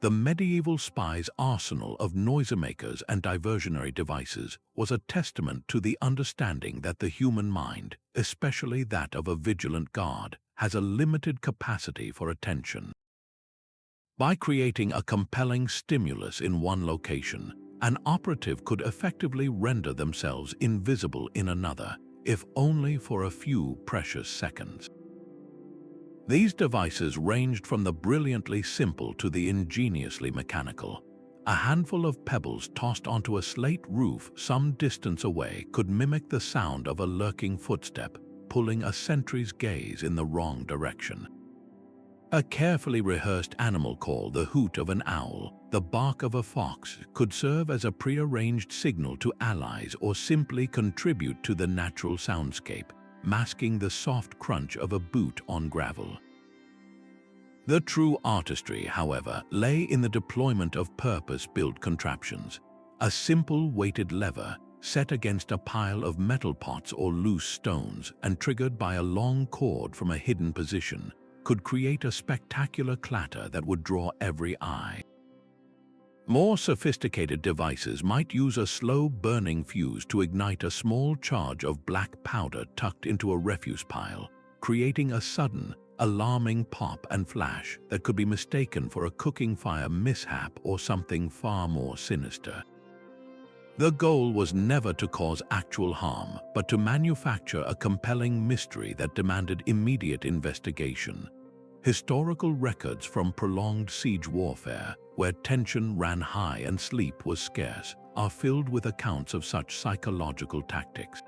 The medieval spy's arsenal of noisemakers and diversionary devices was a testament to the understanding that the human mind, especially that of a vigilant guard, has a limited capacity for attention. By creating a compelling stimulus in one location, an operative could effectively render themselves invisible in another, if only for a few precious seconds. These devices ranged from the brilliantly simple to the ingeniously mechanical. A handful of pebbles tossed onto a slate roof some distance away could mimic the sound of a lurking footstep, pulling a sentry's gaze in the wrong direction. A carefully rehearsed animal call, the hoot of an owl, the bark of a fox, could serve as a prearranged signal to allies or simply contribute to the natural soundscape, masking the soft crunch of a boot on gravel. The true artistry, however, lay in the deployment of purpose-built contraptions. A simple weighted lever, set against a pile of metal pots or loose stones and triggered by a long cord from a hidden position, could create a spectacular clatter that would draw every eye. More sophisticated devices might use a slow-burning fuse to ignite a small charge of black powder tucked into a refuse pile, creating a sudden, alarming pop and flash that could be mistaken for a cooking fire mishap or something far more sinister. The goal was never to cause actual harm, but to manufacture a compelling mystery that demanded immediate investigation. Historical records from prolonged siege warfare, where tension ran high and sleep was scarce, are filled with accounts of such psychological tactics.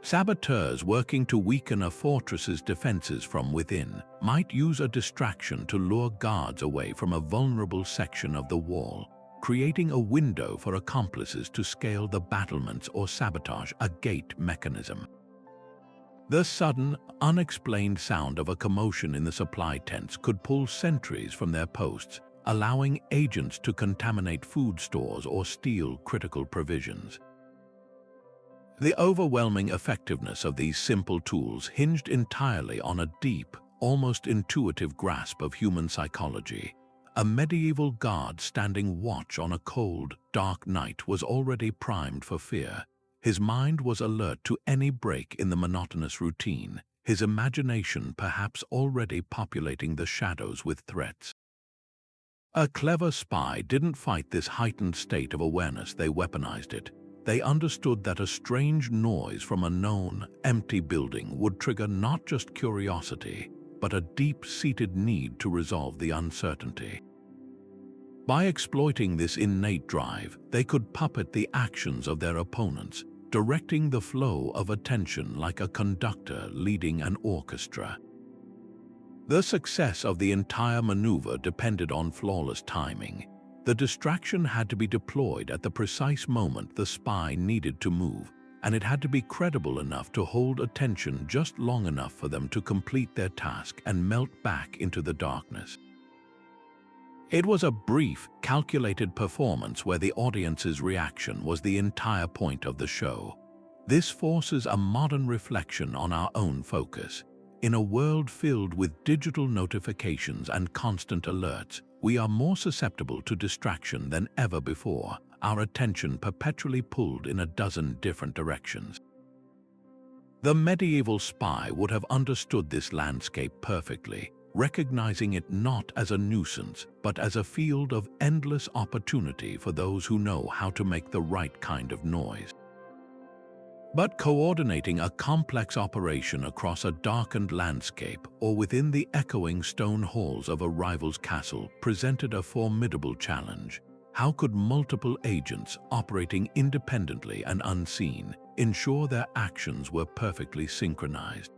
Saboteurs working to weaken a fortress's defenses from within might use a distraction to lure guards away from a vulnerable section of the wall, creating a window for accomplices to scale the battlements or sabotage a gate mechanism. The sudden, unexplained sound of a commotion in the supply tents could pull sentries from their posts, allowing agents to contaminate food stores or steal critical provisions. The overwhelming effectiveness of these simple tools hinged entirely on a deep, almost intuitive grasp of human psychology. A medieval guard standing watch on a cold, dark night was already primed for fear. His mind was alert to any break in the monotonous routine, his imagination perhaps already populating the shadows with threats. A clever spy didn't fight this heightened state of awareness, they weaponized it. They understood that a strange noise from a known, empty building would trigger not just curiosity, but a deep-seated need to resolve the uncertainty. By exploiting this innate drive, they could puppet the actions of their opponents, directing the flow of attention like a conductor leading an orchestra. The success of the entire maneuver depended on flawless timing. The distraction had to be deployed at the precise moment the spy needed to move, and it had to be credible enough to hold attention just long enough for them to complete their task and melt back into the darkness. It was a brief, calculated performance where the audience's reaction was the entire point of the show. This forces a modern reflection on our own focus. In a world filled with digital notifications and constant alerts, we are more susceptible to distraction than ever before, our attention perpetually pulled in a dozen different directions. The medieval spy would have understood this landscape perfectly, recognizing it not as a nuisance, but as a field of endless opportunity for those who know how to make the right kind of noise. But coordinating a complex operation across a darkened landscape or within the echoing stone halls of a rival's castle presented a formidable challenge. How could multiple agents operating independently and unseen ensure their actions were perfectly synchronized?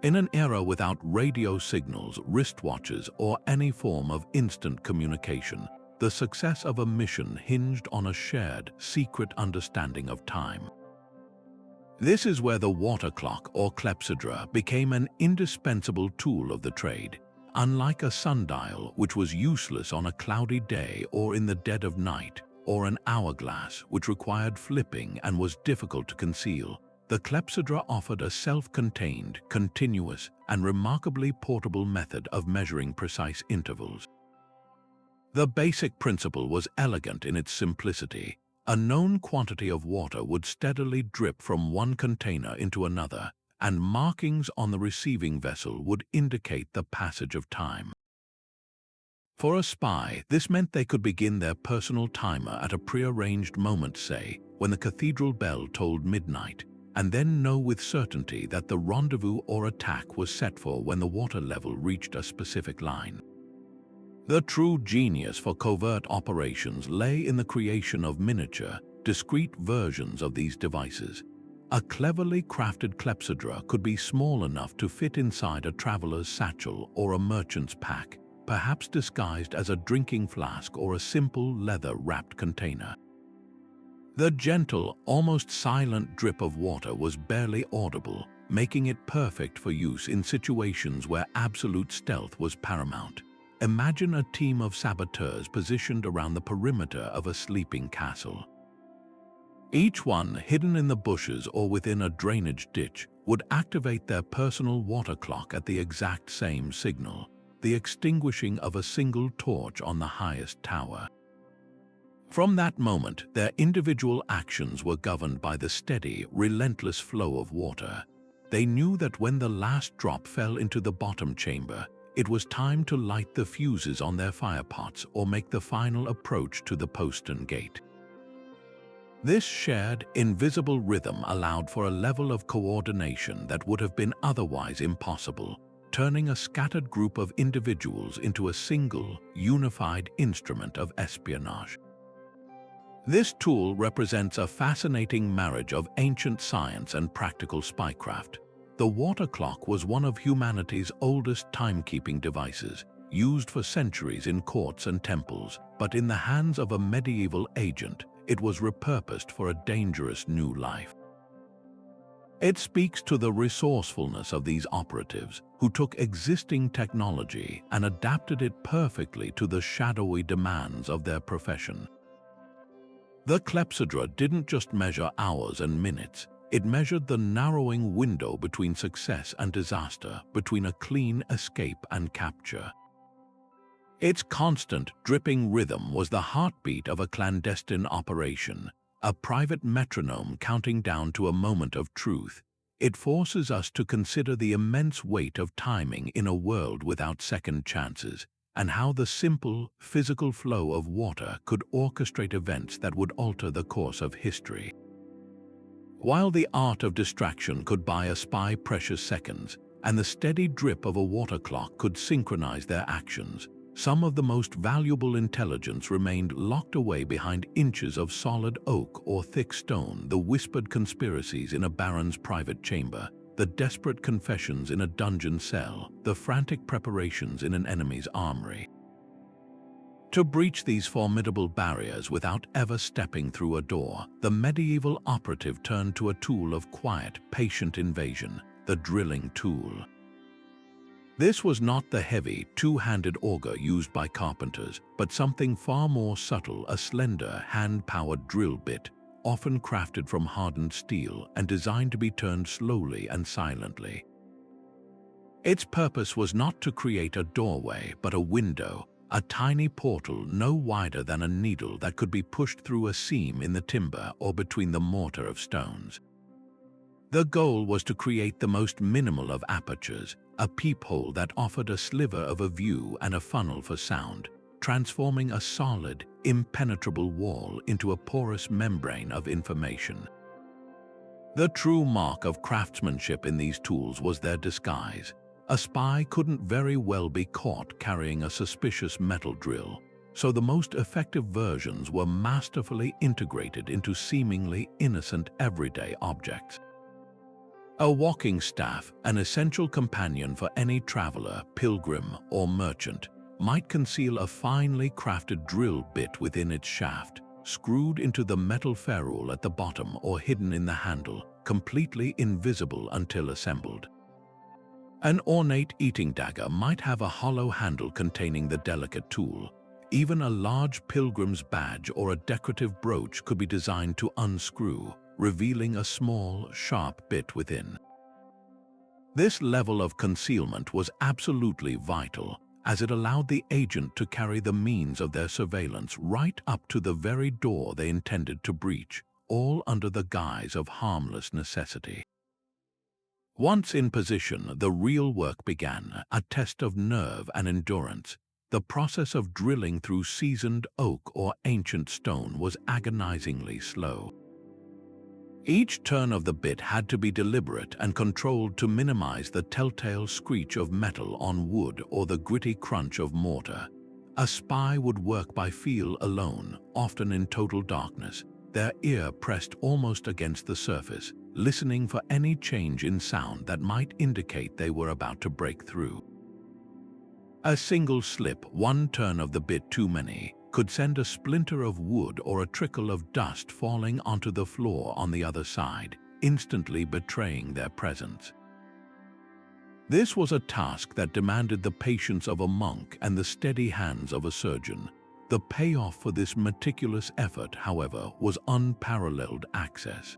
In an era without radio signals, wristwatches, or any form of instant communication, the success of a mission hinged on a shared, secret understanding of time. This is where the water clock or clepsydra became an indispensable tool of the trade, unlike a sundial, which was useless on a cloudy day or in the dead of night, or an hourglass, which required flipping and was difficult to conceal, the clepsydra offered a self-contained, continuous, and remarkably portable method of measuring precise intervals. The basic principle was elegant in its simplicity. A known quantity of water would steadily drip from one container into another, and markings on the receiving vessel would indicate the passage of time. For a spy, this meant they could begin their personal timer at a prearranged moment, say, when the cathedral bell tolled midnight, and then know with certainty that the rendezvous or attack was set for when the water level reached a specific line. The true genius for covert operations lay in the creation of miniature, discrete versions of these devices. A cleverly crafted clepsydra could be small enough to fit inside a traveler's satchel or a merchant's pack, perhaps disguised as a drinking flask or a simple leather-wrapped container. The gentle, almost silent drip of water was barely audible, making it perfect for use in situations where absolute stealth was paramount. Imagine a team of saboteurs positioned around the perimeter of a sleeping castle. Each one, hidden in the bushes or within a drainage ditch, would activate their personal water clock at the exact same signal, the extinguishing of a single torch on the highest tower. From that moment, their individual actions were governed by the steady, relentless flow of water. They knew that when the last drop fell into the bottom chamber, it was time to light the fuses on their firepots or make the final approach to the postern gate. This shared, invisible rhythm allowed for a level of coordination that would have been otherwise impossible, turning a scattered group of individuals into a single, unified instrument of espionage. This tool represents a fascinating marriage of ancient science and practical spycraft. The water clock was one of humanity's oldest timekeeping devices, used for centuries in courts and temples, but in the hands of a medieval agent, it was repurposed for a dangerous new life. It speaks to the resourcefulness of these operatives, who took existing technology and adapted it perfectly to the shadowy demands of their profession. The clepsydra didn't just measure hours and minutes, it measured the narrowing window between success and disaster, between a clean escape and capture. Its constant, dripping rhythm was the heartbeat of a clandestine operation, a private metronome counting down to a moment of truth. It forces us to consider the immense weight of timing in a world without second chances, and how the simple, physical flow of water could orchestrate events that would alter the course of history. While the art of distraction could buy a spy precious seconds, and the steady drip of a water clock could synchronize their actions, some of the most valuable intelligence remained locked away behind inches of solid oak or thick stone, the whispered conspiracies in a baron's private chamber, the desperate confessions in a dungeon cell, the frantic preparations in an enemy's armory. To breach these formidable barriers without ever stepping through a door, the medieval operative turned to a tool of quiet, patient invasion, the drilling tool. This was not the heavy, two-handed auger used by carpenters, but something far more subtle, a slender, hand-powered drill bit, often crafted from hardened steel and designed to be turned slowly and silently. Its purpose was not to create a doorway, but a window, a tiny portal no wider than a needle that could be pushed through a seam in the timber or between the mortar of stones. The goal was to create the most minimal of apertures, a peephole that offered a sliver of a view and a funnel for sound, transforming a solid, impenetrable wall into a porous membrane of information. The true mark of craftsmanship in these tools was their disguise. A spy couldn't very well be caught carrying a suspicious metal drill, so the most effective versions were masterfully integrated into seemingly innocent everyday objects. A walking staff, an essential companion for any traveler, pilgrim, or merchant, might conceal a finely crafted drill bit within its shaft, screwed into the metal ferrule at the bottom or hidden in the handle, completely invisible until assembled. An ornate eating dagger might have a hollow handle containing the delicate tool. Even a large pilgrim's badge or a decorative brooch could be designed to unscrew, revealing a small, sharp bit within. This level of concealment was absolutely vital, as it allowed the agent to carry the means of their surveillance right up to the very door they intended to breach, all under the guise of harmless necessity. Once in position, the real work began, a test of nerve and endurance. The process of drilling through seasoned oak or ancient stone was agonizingly slow. Each turn of the bit had to be deliberate and controlled to minimize the telltale screech of metal on wood or the gritty crunch of mortar. A spy would work by feel alone, often in total darkness, their ear pressed almost against the surface, listening for any change in sound that might indicate they were about to break through. A single slip, one turn of the bit too many, could send a splinter of wood or a trickle of dust falling onto the floor on the other side, instantly betraying their presence. This was a task that demanded the patience of a monk and the steady hands of a surgeon. The payoff for this meticulous effort, however, was unparalleled access.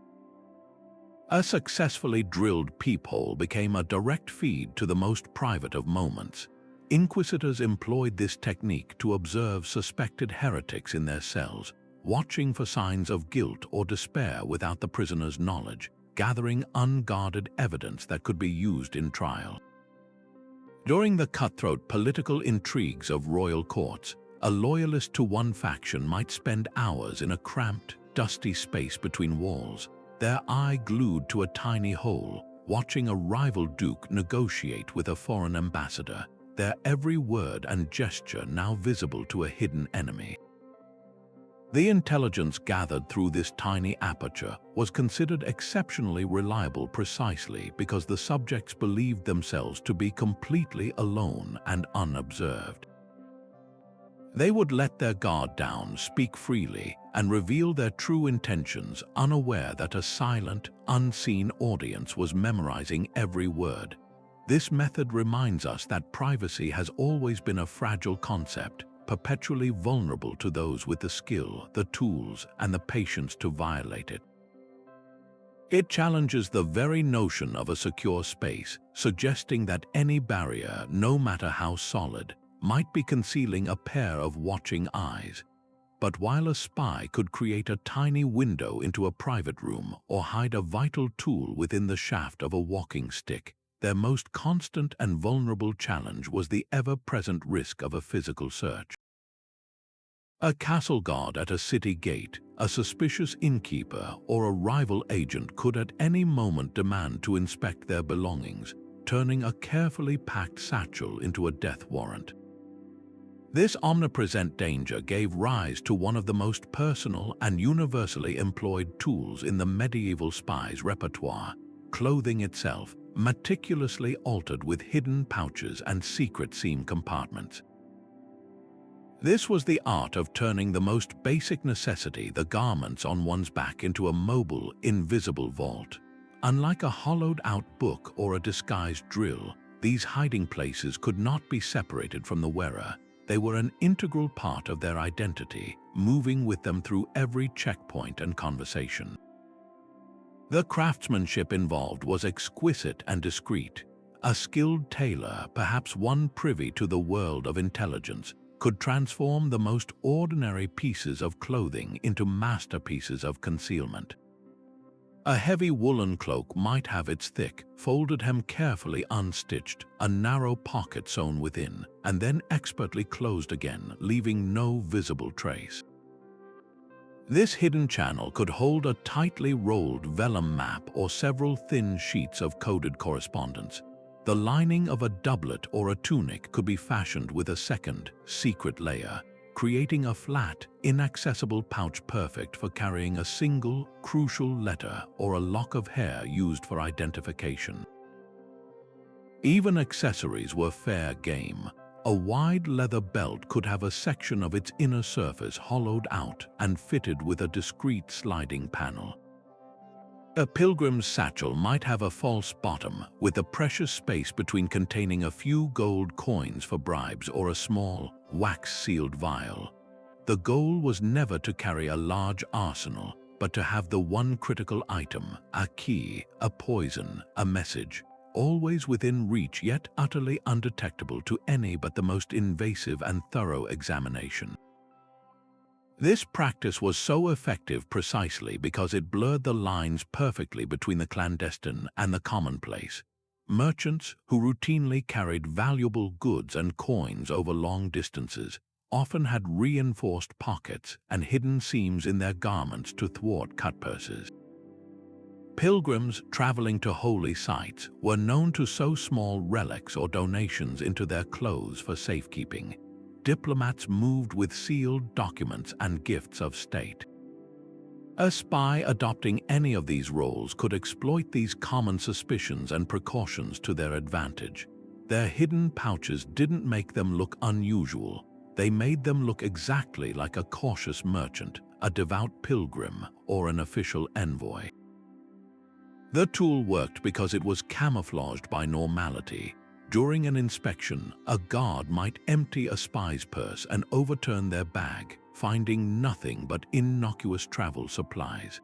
A successfully drilled peephole became a direct feed to the most private of moments. Inquisitors employed this technique to observe suspected heretics in their cells, watching for signs of guilt or despair without the prisoner's knowledge, gathering unguarded evidence that could be used in trial. During the cutthroat political intrigues of royal courts, a loyalist to one faction might spend hours in a cramped, dusty space between walls, their eye glued to a tiny hole, watching a rival duke negotiate with a foreign ambassador, their every word and gesture now visible to a hidden enemy. The intelligence gathered through this tiny aperture was considered exceptionally reliable precisely because the subjects believed themselves to be completely alone and unobserved. They would let their guard down, speak freely, and reveal their true intentions, unaware that a silent, unseen audience was memorizing every word. This method reminds us that privacy has always been a fragile concept, perpetually vulnerable to those with the skill, the tools, and the patience to violate it. It challenges the very notion of a secure space, suggesting that any barrier, no matter how solid, might be concealing a pair of watching eyes. But while a spy could create a tiny window into a private room or hide a vital tool within the shaft of a walking stick, their most constant and vulnerable challenge was the ever-present risk of a physical search. A castle guard at a city gate, a suspicious innkeeper, or a rival agent could at any moment demand to inspect their belongings, turning a carefully packed satchel into a death warrant. This omnipresent danger gave rise to one of the most personal and universally employed tools in the medieval spy's repertoire, clothing itself, meticulously altered with hidden pouches and secret seam compartments. This was the art of turning the most basic necessity, the garments on one's back, into a mobile, invisible vault. Unlike a hollowed-out book or a disguised drill, these hiding places could not be separated from the wearer. They were an integral part of their identity, moving with them through every checkpoint and conversation. The craftsmanship involved was exquisite and discreet. A skilled tailor, perhaps one privy to the world of intelligence, could transform the most ordinary pieces of clothing into masterpieces of concealment. A heavy woolen cloak might have its thick, folded hem carefully unstitched, a narrow pocket sewn within, and then expertly closed again, leaving no visible trace. This hidden channel could hold a tightly rolled vellum map or several thin sheets of coded correspondence. The lining of a doublet or a tunic could be fashioned with a second, secret layer, creating a flat, inaccessible pouch perfect for carrying a single, crucial letter or a lock of hair used for identification. Even accessories were fair game. A wide leather belt could have a section of its inner surface hollowed out and fitted with a discreet sliding panel. A pilgrim's satchel might have a false bottom, with a precious space between containing a few gold coins for bribes or a small, wax-sealed vial. The goal was never to carry a large arsenal, but to have the one critical item, a key, a poison, a message, always within reach yet utterly undetectable to any but the most invasive and thorough examination. This practice was so effective precisely because it blurred the lines perfectly between the clandestine and the commonplace. Merchants who routinely carried valuable goods and coins over long distances often had reinforced pockets and hidden seams in their garments to thwart cutpurses. Pilgrims traveling to holy sites were known to sew small relics or donations into their clothes for safekeeping. Diplomats moved with sealed documents and gifts of state. A spy adopting any of these roles could exploit these common suspicions and precautions to their advantage. Their hidden pouches didn't make them look unusual. They made them look exactly like a cautious merchant, a devout pilgrim, or an official envoy. The tool worked because it was camouflaged by normality. During an inspection, a guard might empty a spy's purse and overturn their bag, finding nothing but innocuous travel supplies.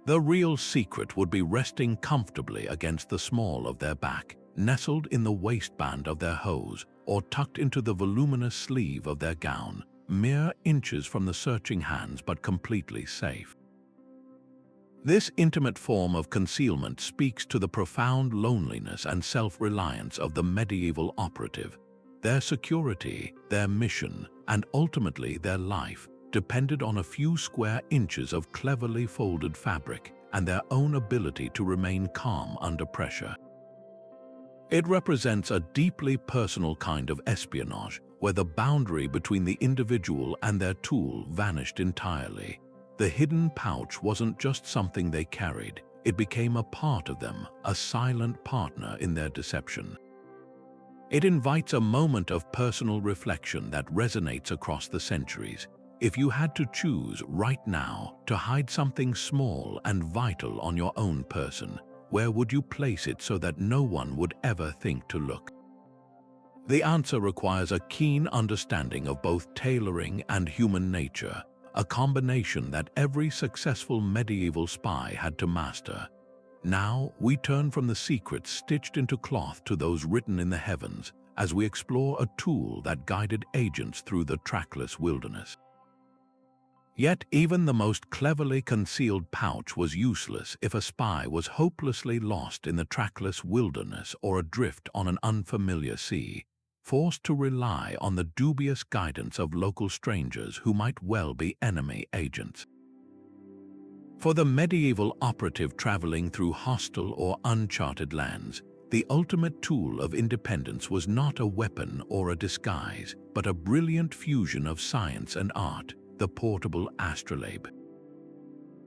The real secret would be resting comfortably against the small of their back, nestled in the waistband of their hose, or tucked into the voluminous sleeve of their gown, mere inches from the searching hands but completely safe. This intimate form of concealment speaks to the profound loneliness and self-reliance of the medieval operative. Their security, their mission, and ultimately their life depended on a few square inches of cleverly folded fabric and their own ability to remain calm under pressure. It represents a deeply personal kind of espionage, where the boundary between the individual and their tool vanished entirely. The hidden pouch wasn't just something they carried, it became a part of them, a silent partner in their deception. It invites a moment of personal reflection that resonates across the centuries. If you had to choose right now to hide something small and vital on your own person, where would you place it so that no one would ever think to look? The answer requires a keen understanding of both tailoring and human nature, a combination that every successful medieval spy had to master. Now we turn from the secrets stitched into cloth to those written in the heavens as we explore a tool that guided agents through the trackless wilderness. Yet even the most cleverly concealed pouch was useless if a spy was hopelessly lost in the trackless wilderness or adrift on an unfamiliar sea, forced to rely on the dubious guidance of local strangers who might well be enemy agents. For the medieval operative traveling through hostile or uncharted lands, the ultimate tool of independence was not a weapon or a disguise, but a brilliant fusion of science and art, the portable astrolabe.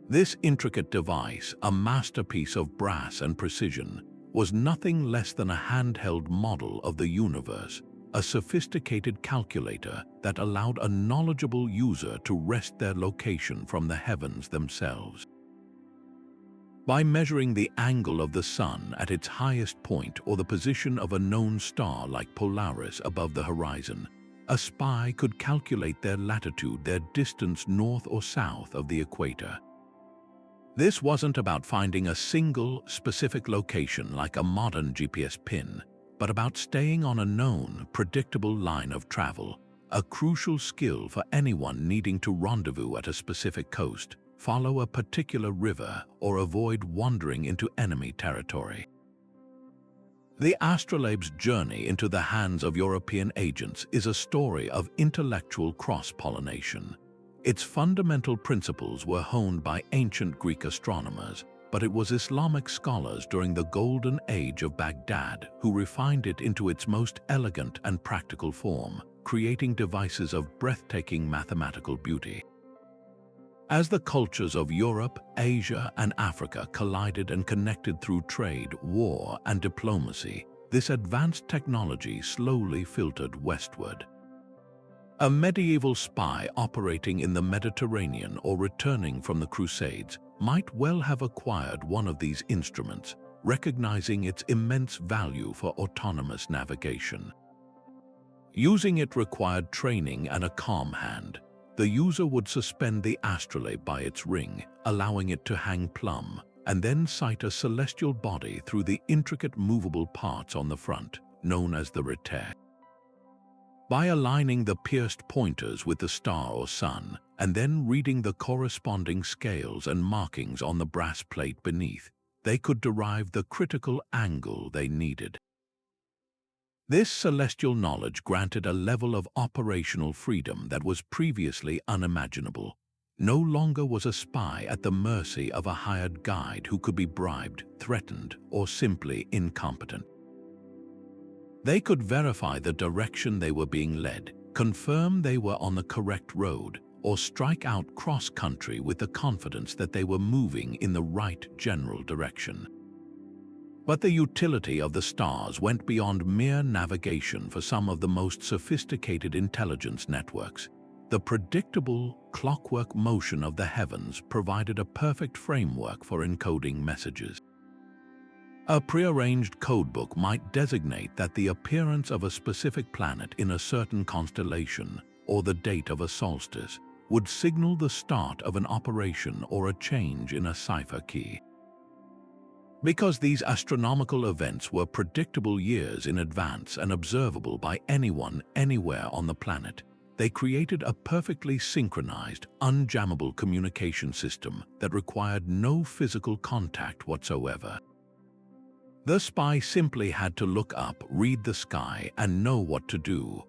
This intricate device, a masterpiece of brass and precision, was nothing less than a handheld model of the universe, a sophisticated calculator that allowed a knowledgeable user to wrest their location from the heavens themselves. By measuring the angle of the sun at its highest point or the position of a known star like Polaris above the horizon, a spy could calculate their latitude, their distance north or south of the equator. This wasn't about finding a single, specific location like a modern GPS pin, but about staying on a known, predictable line of travel, a crucial skill for anyone needing to rendezvous at a specific coast, follow a particular river, or avoid wandering into enemy territory. The astrolabe's journey into the hands of European agents is a story of intellectual cross-pollination. Its fundamental principles were honed by ancient Greek astronomers, but it was Islamic scholars during the Golden Age of Baghdad who refined it into its most elegant and practical form, creating devices of breathtaking mathematical beauty. As the cultures of Europe, Asia, and Africa collided and connected through trade, war, and diplomacy, this advanced technology slowly filtered westward. A medieval spy operating in the Mediterranean or returning from the Crusades might well have acquired one of these instruments, recognizing its immense value for autonomous navigation. Using it required training and a calm hand. The user would suspend the astrolabe by its ring, allowing it to hang plumb, and then sight a celestial body through the intricate movable parts on the front, known as the rete. By aligning the pierced pointers with the star or sun, and then reading the corresponding scales and markings on the brass plate beneath, they could derive the critical angle they needed. This celestial knowledge granted a level of operational freedom that was previously unimaginable. No longer was a spy at the mercy of a hired guide who could be bribed, threatened, or simply incompetent. They could verify the direction they were being led, confirm they were on the correct road, or strike out cross-country with the confidence that they were moving in the right general direction. But the utility of the stars went beyond mere navigation for some of the most sophisticated intelligence networks. The predictable, clockwork motion of the heavens provided a perfect framework for encoding messages. A prearranged codebook might designate that the appearance of a specific planet in a certain constellation, or the date of a solstice, would signal the start of an operation or a change in a cipher key. Because these astronomical events were predictable years in advance and observable by anyone, anywhere on the planet, they created a perfectly synchronized, unjammable communication system that required no physical contact whatsoever. The spy simply had to look up, read the sky, and know what to do.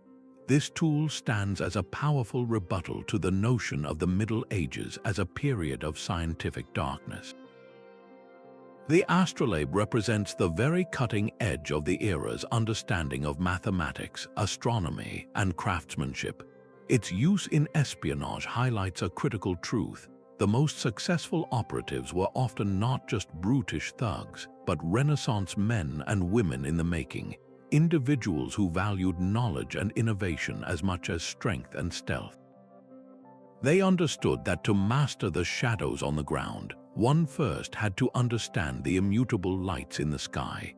This tool stands as a powerful rebuttal to the notion of the Middle Ages as a period of scientific darkness. The astrolabe represents the very cutting edge of the era's understanding of mathematics, astronomy, and craftsmanship. Its use in espionage highlights a critical truth. The most successful operatives were often not just brutish thugs, but Renaissance men and women in the making, individuals who valued knowledge and innovation as much as strength and stealth. They understood that to master the shadows on the ground, one first had to understand the immutable lights in the sky.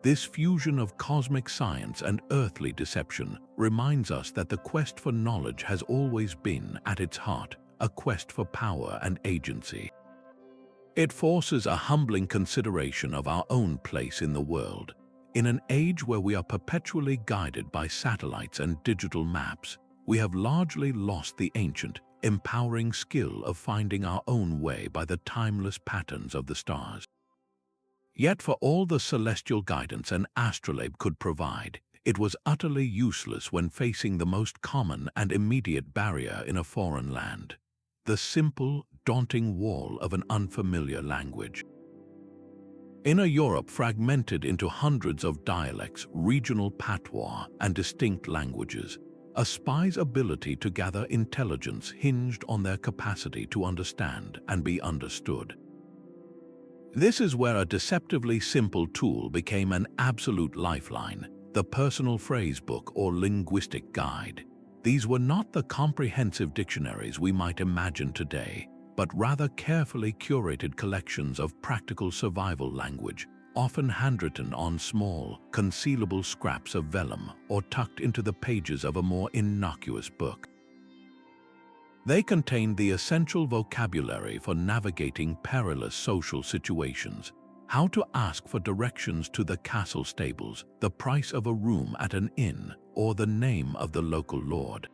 This fusion of cosmic science and earthly deception reminds us that the quest for knowledge has always been, at its heart, a quest for power and agency. It forces a humbling consideration of our own place in the world. In an age where we are perpetually guided by satellites and digital maps, we have largely lost the ancient, empowering skill of finding our own way by the timeless patterns of the stars. Yet for all the celestial guidance an astrolabe could provide, it was utterly useless when facing the most common and immediate barrier in a foreign land: the simple, daunting wall of an unfamiliar language. In a Europe fragmented into hundreds of dialects, regional patois, and distinct languages, a spy's ability to gather intelligence hinged on their capacity to understand and be understood. This is where a deceptively simple tool became an absolute lifeline: the personal phrasebook or linguistic guide. These were not the comprehensive dictionaries we might imagine today, but rather carefully curated collections of practical survival language, often handwritten on small, concealable scraps of vellum or tucked into the pages of a more innocuous book. They contained the essential vocabulary for navigating perilous social situations: how to ask for directions to the castle stables, the price of a room at an inn, or the name of the local lord.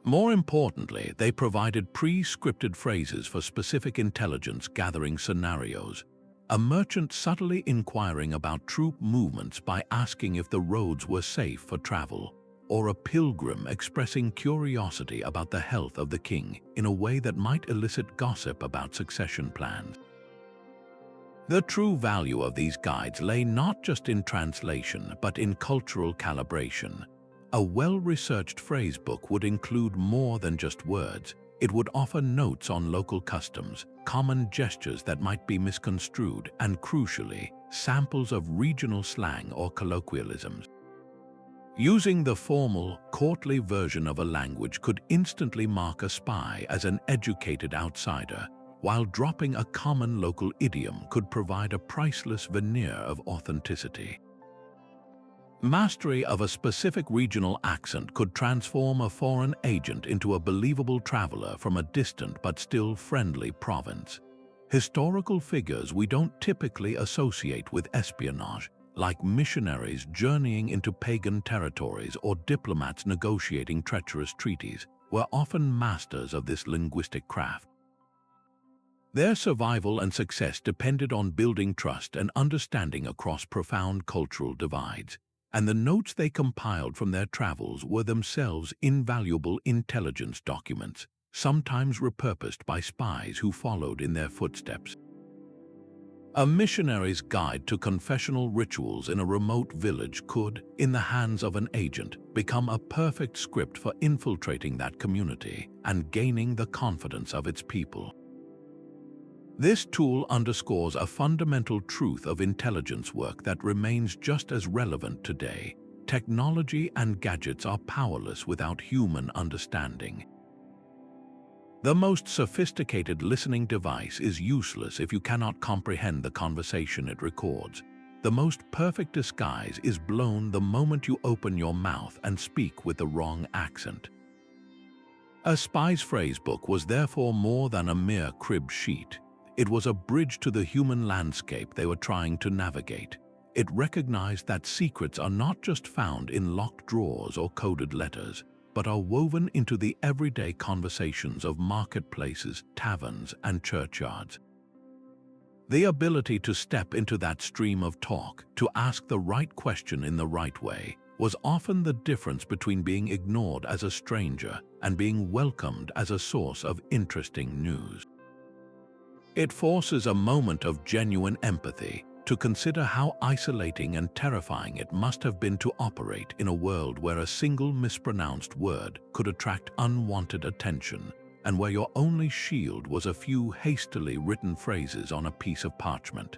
More importantly, they provided pre-scripted phrases for specific intelligence-gathering scenarios. A merchant subtly inquiring about troop movements by asking if the roads were safe for travel, or a pilgrim expressing curiosity about the health of the king in a way that might elicit gossip about succession plans. The true value of these guides lay not just in translation, but in cultural calibration. A well-researched phrasebook would include more than just words. It would offer notes on local customs, common gestures that might be misconstrued, and crucially, samples of regional slang or colloquialisms. Using the formal, courtly version of a language could instantly mark a spy as an educated outsider, while dropping a common local idiom could provide a priceless veneer of authenticity. Mastery of a specific regional accent could transform a foreign agent into a believable traveler from a distant but still friendly province. Historical figures we don't typically associate with espionage, like missionaries journeying into pagan territories or diplomats negotiating treacherous treaties, were often masters of this linguistic craft. Their survival and success depended on building trust and understanding across profound cultural divides, and the notes they compiled from their travels were themselves invaluable intelligence documents, sometimes repurposed by spies who followed in their footsteps. A missionary's guide to confessional rituals in a remote village could, in the hands of an agent, become a perfect script for infiltrating that community and gaining the confidence of its people. This tool underscores a fundamental truth of intelligence work that remains just as relevant today. Technology and gadgets are powerless without human understanding. The most sophisticated listening device is useless if you cannot comprehend the conversation it records. The most perfect disguise is blown the moment you open your mouth and speak with the wrong accent. A spy's phrasebook was therefore more than a mere crib sheet. It was a bridge to the human landscape they were trying to navigate. It recognized that secrets are not just found in locked drawers or coded letters, but are woven into the everyday conversations of marketplaces, taverns, and churchyards. The ability to step into that stream of talk, to ask the right question in the right way, was often the difference between being ignored as a stranger and being welcomed as a source of interesting news. It forces a moment of genuine empathy to consider how isolating and terrifying it must have been to operate in a world where a single mispronounced word could attract unwanted attention, and where your only shield was a few hastily written phrases on a piece of parchment.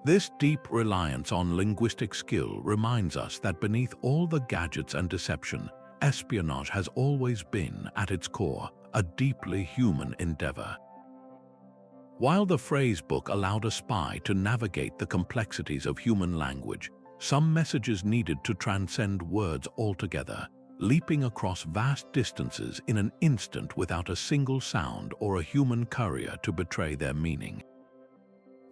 This deep reliance on linguistic skill reminds us that beneath all the gadgets and deception, espionage has always been, at its core, a deeply human endeavor. While the phrasebook allowed a spy to navigate the complexities of human language, some messages needed to transcend words altogether, leaping across vast distances in an instant without a single sound or a human courier to betray their meaning.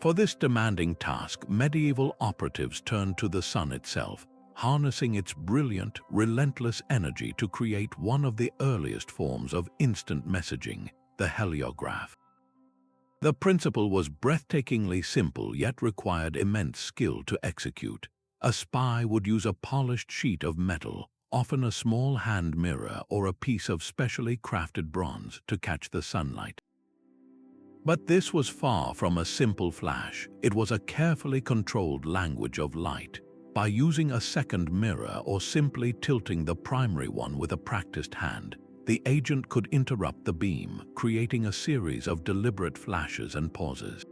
For this demanding task, medieval operatives turned to the sun itself, harnessing its brilliant, relentless energy to create one of the earliest forms of instant messaging, the heliograph. The principle was breathtakingly simple yet required immense skill to execute. A spy would use a polished sheet of metal, often a small hand mirror or a piece of specially crafted bronze, to catch the sunlight. But this was far from a simple flash. It was a carefully controlled language of light. By using a second mirror or simply tilting the primary one with a practiced hand, the agent could interrupt the beam, creating a series of deliberate flashes and pauses.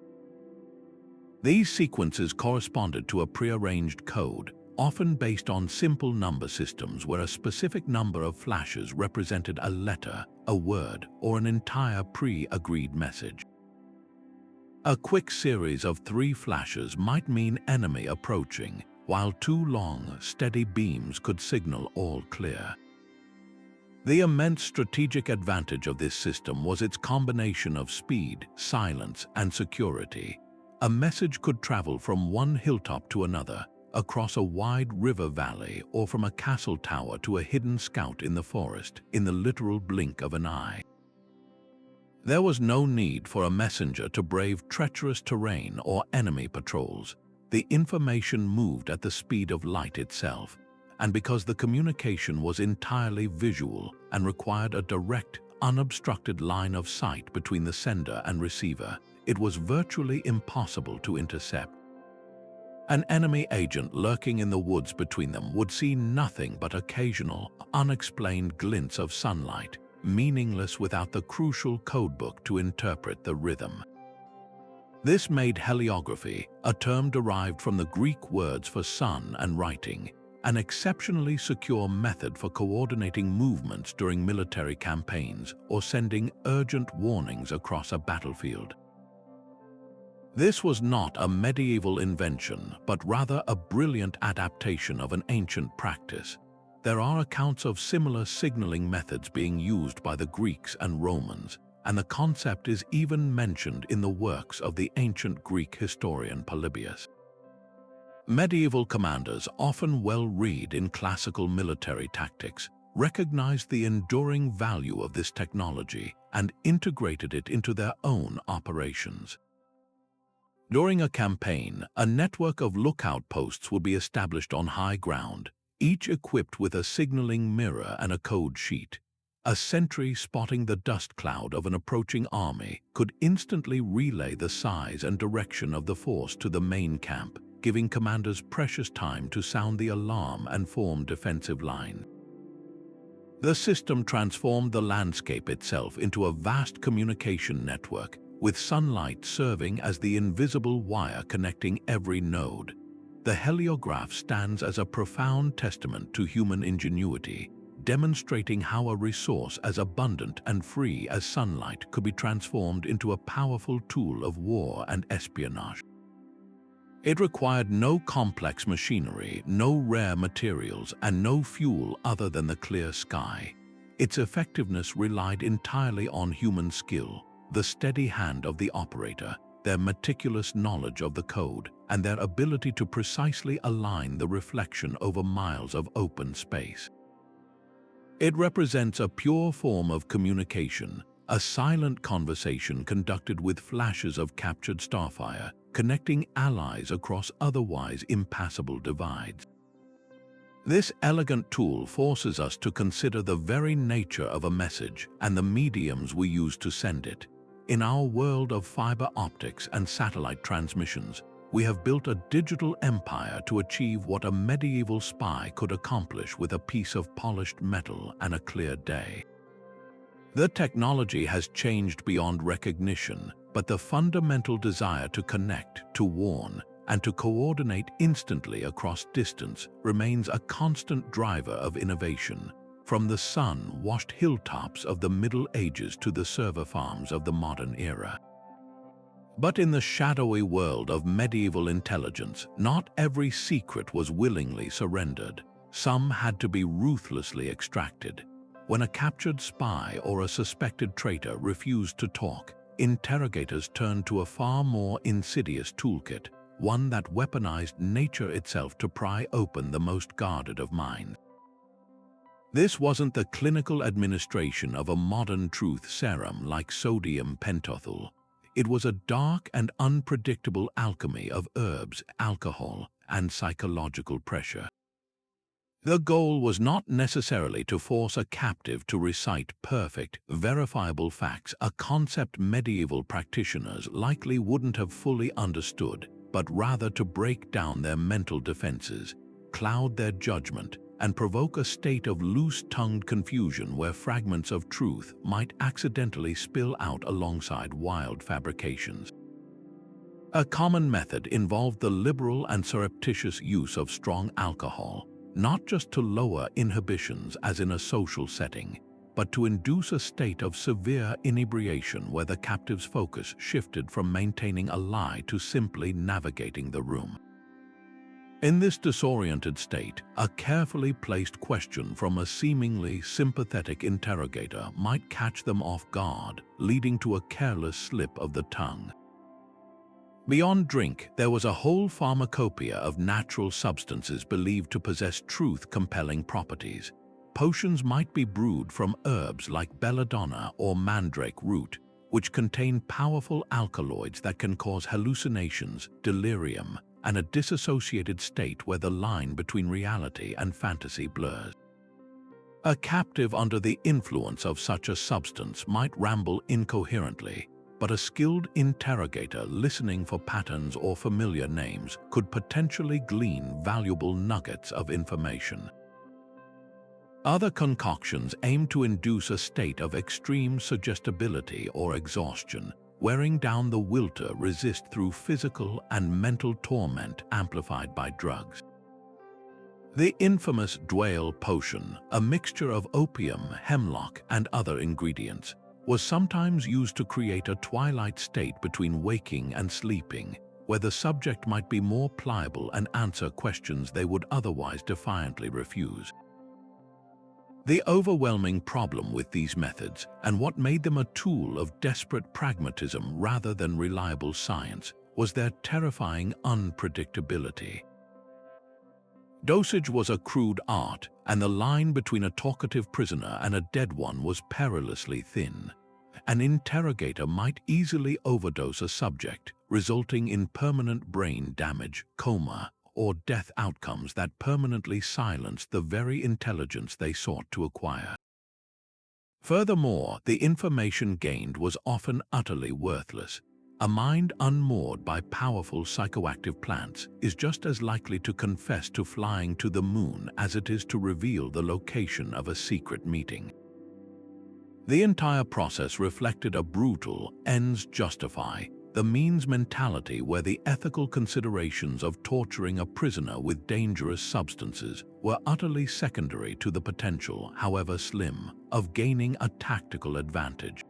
These sequences corresponded to a prearranged code, often based on simple number systems where a specific number of flashes represented a letter, a word, or an entire pre-agreed message. A quick series of 3 flashes might mean enemy approaching, while 2 long, steady beams could signal all clear. The immense strategic advantage of this system was its combination of speed, silence, and security. A message could travel from one hilltop to another, across a wide river valley, or from a castle tower to a hidden scout in the forest, in the literal blink of an eye. There was no need for a messenger to brave treacherous terrain or enemy patrols. The information moved at the speed of light itself. And because the communication was entirely visual and required a direct, unobstructed line of sight between the sender and receiver, it was virtually impossible to intercept. An enemy agent lurking in the woods between them would see nothing but occasional, unexplained glints of sunlight, meaningless without the crucial codebook to interpret the rhythm. This made heliography, a term derived from the Greek words for sun and writing, an exceptionally secure method for coordinating movements during military campaigns or sending urgent warnings across a battlefield. This was not a medieval invention, but rather a brilliant adaptation of an ancient practice. There are accounts of similar signaling methods being used by the Greeks and Romans, and the concept is even mentioned in the works of the ancient Greek historian Polybius. Medieval commanders, often well read in classical military tactics, recognized the enduring value of this technology and integrated it into their own operations. During a campaign, a network of lookout posts would be established on high ground, each equipped with a signaling mirror and a code sheet. A sentry spotting the dust cloud of an approaching army could instantly relay the size and direction of the force to the main camp, giving commanders precious time to sound the alarm and form defensive line. The system transformed the landscape itself into a vast communication network, with sunlight serving as the invisible wire connecting every node. The heliograph stands as a profound testament to human ingenuity, demonstrating how a resource as abundant and free as sunlight could be transformed into a powerful tool of war and espionage. It required no complex machinery, no rare materials, and no fuel other than the clear sky. Its effectiveness relied entirely on human skill, the steady hand of the operator, their meticulous knowledge of the code, and their ability to precisely align the reflection over miles of open space. It represents a pure form of communication, a silent conversation conducted with flashes of captured starfire, connecting allies across otherwise impassable divides. This elegant tool forces us to consider the very nature of a message and the mediums we use to send it. In our world of fiber optics and satellite transmissions, we have built a digital empire to achieve what a medieval spy could accomplish with a piece of polished metal and a clear day. The technology has changed beyond recognition, but the fundamental desire to connect, to warn, and to coordinate instantly across distance remains a constant driver of innovation, from the sun-washed hilltops of the Middle Ages to the server farms of the modern era. But in the shadowy world of medieval intelligence, not every secret was willingly surrendered. Some had to be ruthlessly extracted. When a captured spy or a suspected traitor refused to talk, interrogators turned to a far more insidious toolkit, one that weaponized nature itself to pry open the most guarded of minds. This wasn't the clinical administration of a modern truth serum like sodium pentothal. It was a dark and unpredictable alchemy of herbs, alcohol, and psychological pressure. The goal was not necessarily to force a captive to recite perfect, verifiable facts, a concept medieval practitioners likely wouldn't have fully understood, but rather to break down their mental defenses, cloud their judgment, and provoke a state of loose-tongued confusion where fragments of truth might accidentally spill out alongside wild fabrications. A common method involved the liberal and surreptitious use of strong alcohol, not just to lower inhibitions as in a social setting, but to induce a state of severe inebriation where the captive's focus shifted from maintaining a lie to simply navigating the room. In this disoriented state, a carefully placed question from a seemingly sympathetic interrogator might catch them off guard, leading to a careless slip of the tongue. Beyond drink, there was a whole pharmacopoeia of natural substances believed to possess truth-compelling properties. Potions might be brewed from herbs like belladonna or mandrake root, which contain powerful alkaloids that can cause hallucinations, delirium, and a disassociated state where the line between reality and fantasy blurs. A captive under the influence of such a substance might ramble incoherently, but a skilled interrogator listening for patterns or familiar names could potentially glean valuable nuggets of information. Other concoctions aim to induce a state of extreme suggestibility or exhaustion, wearing down the will to resist through physical and mental torment amplified by drugs. The infamous Dwale potion, a mixture of opium, hemlock, and other ingredients, was sometimes used to create a twilight state between waking and sleeping, where the subject might be more pliable and answer questions they would otherwise defiantly refuse. The overwhelming problem with these methods, and what made them a tool of desperate pragmatism rather than reliable science, was their terrifying unpredictability. Dosage was a crude art, and the line between a talkative prisoner and a dead one was perilously thin. An interrogator might easily overdose a subject, resulting in permanent brain damage, coma, or death outcomes that permanently silenced the very intelligence they sought to acquire. Furthermore, the information gained was often utterly worthless. A mind unmoored by powerful psychoactive plants is just as likely to confess to flying to the moon as it is to reveal the location of a secret meeting. The entire process reflected a brutal ends justify the means mentality where the ethical considerations of torturing a prisoner with dangerous substances were utterly secondary to the potential, however slim, of gaining a tactical advantage.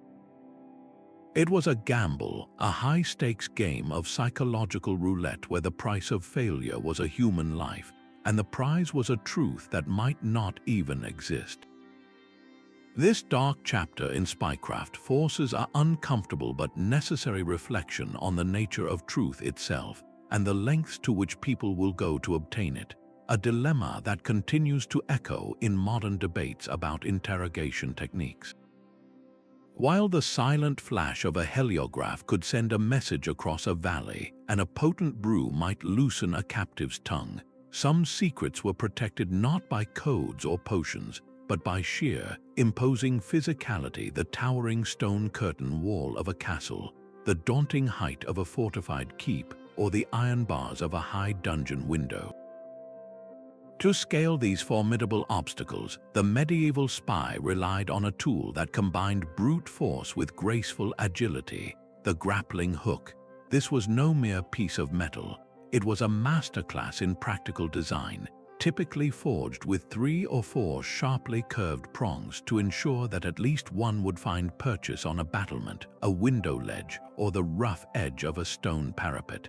It was a gamble, a high-stakes game of psychological roulette where the price of failure was a human life, and the prize was a truth that might not even exist. This dark chapter in Spycraft forces an uncomfortable but necessary reflection on the nature of truth itself and the lengths to which people will go to obtain it, a dilemma that continues to echo in modern debates about interrogation techniques. While the silent flash of a heliograph could send a message across a valley and a potent brew might loosen a captive's tongue, some secrets were protected not by codes or potions, but by sheer, imposing physicality, the towering stone curtain wall of a castle, the daunting height of a fortified keep, or the iron bars of a high dungeon window. To scale these formidable obstacles, the medieval spy relied on a tool that combined brute force with graceful agility, the grappling hook. This was no mere piece of metal. It was a masterclass in practical design, typically forged with 3 or 4 sharply curved prongs to ensure that at least one would find purchase on a battlement, a window ledge, or the rough edge of a stone parapet.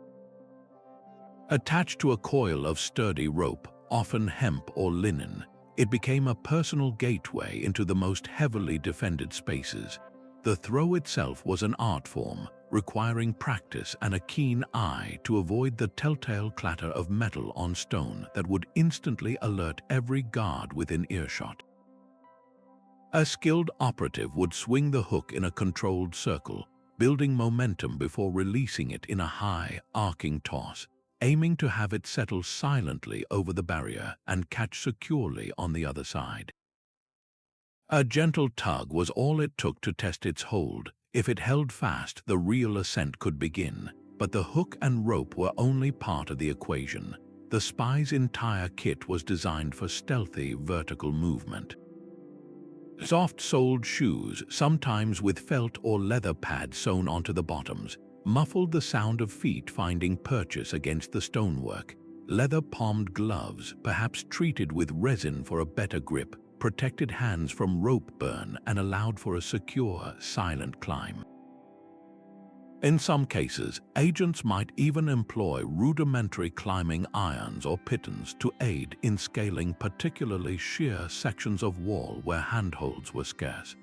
Attached to a coil of sturdy rope, often hemp or linen, it became a personal gateway into the most heavily defended spaces. The throw itself was an art form, requiring practice and a keen eye to avoid the telltale clatter of metal on stone that would instantly alert every guard within earshot. A skilled operative would swing the hook in a controlled circle, building momentum before releasing it in a high, arcing toss, aiming to have it settle silently over the barrier and catch securely on the other side. A gentle tug was all it took to test its hold. If it held fast, the real ascent could begin, but the hook and rope were only part of the equation. The spy's entire kit was designed for stealthy vertical movement. Soft-soled shoes, sometimes with felt or leather pads sewn onto the bottoms, muffled the sound of feet finding purchase against the stonework. Leather-palmed gloves, perhaps treated with resin for a better grip, protected hands from rope burn and allowed for a secure, silent climb. In some cases, agents might even employ rudimentary climbing irons or pitons to aid in scaling particularly sheer sections of wall where handholds were scarce.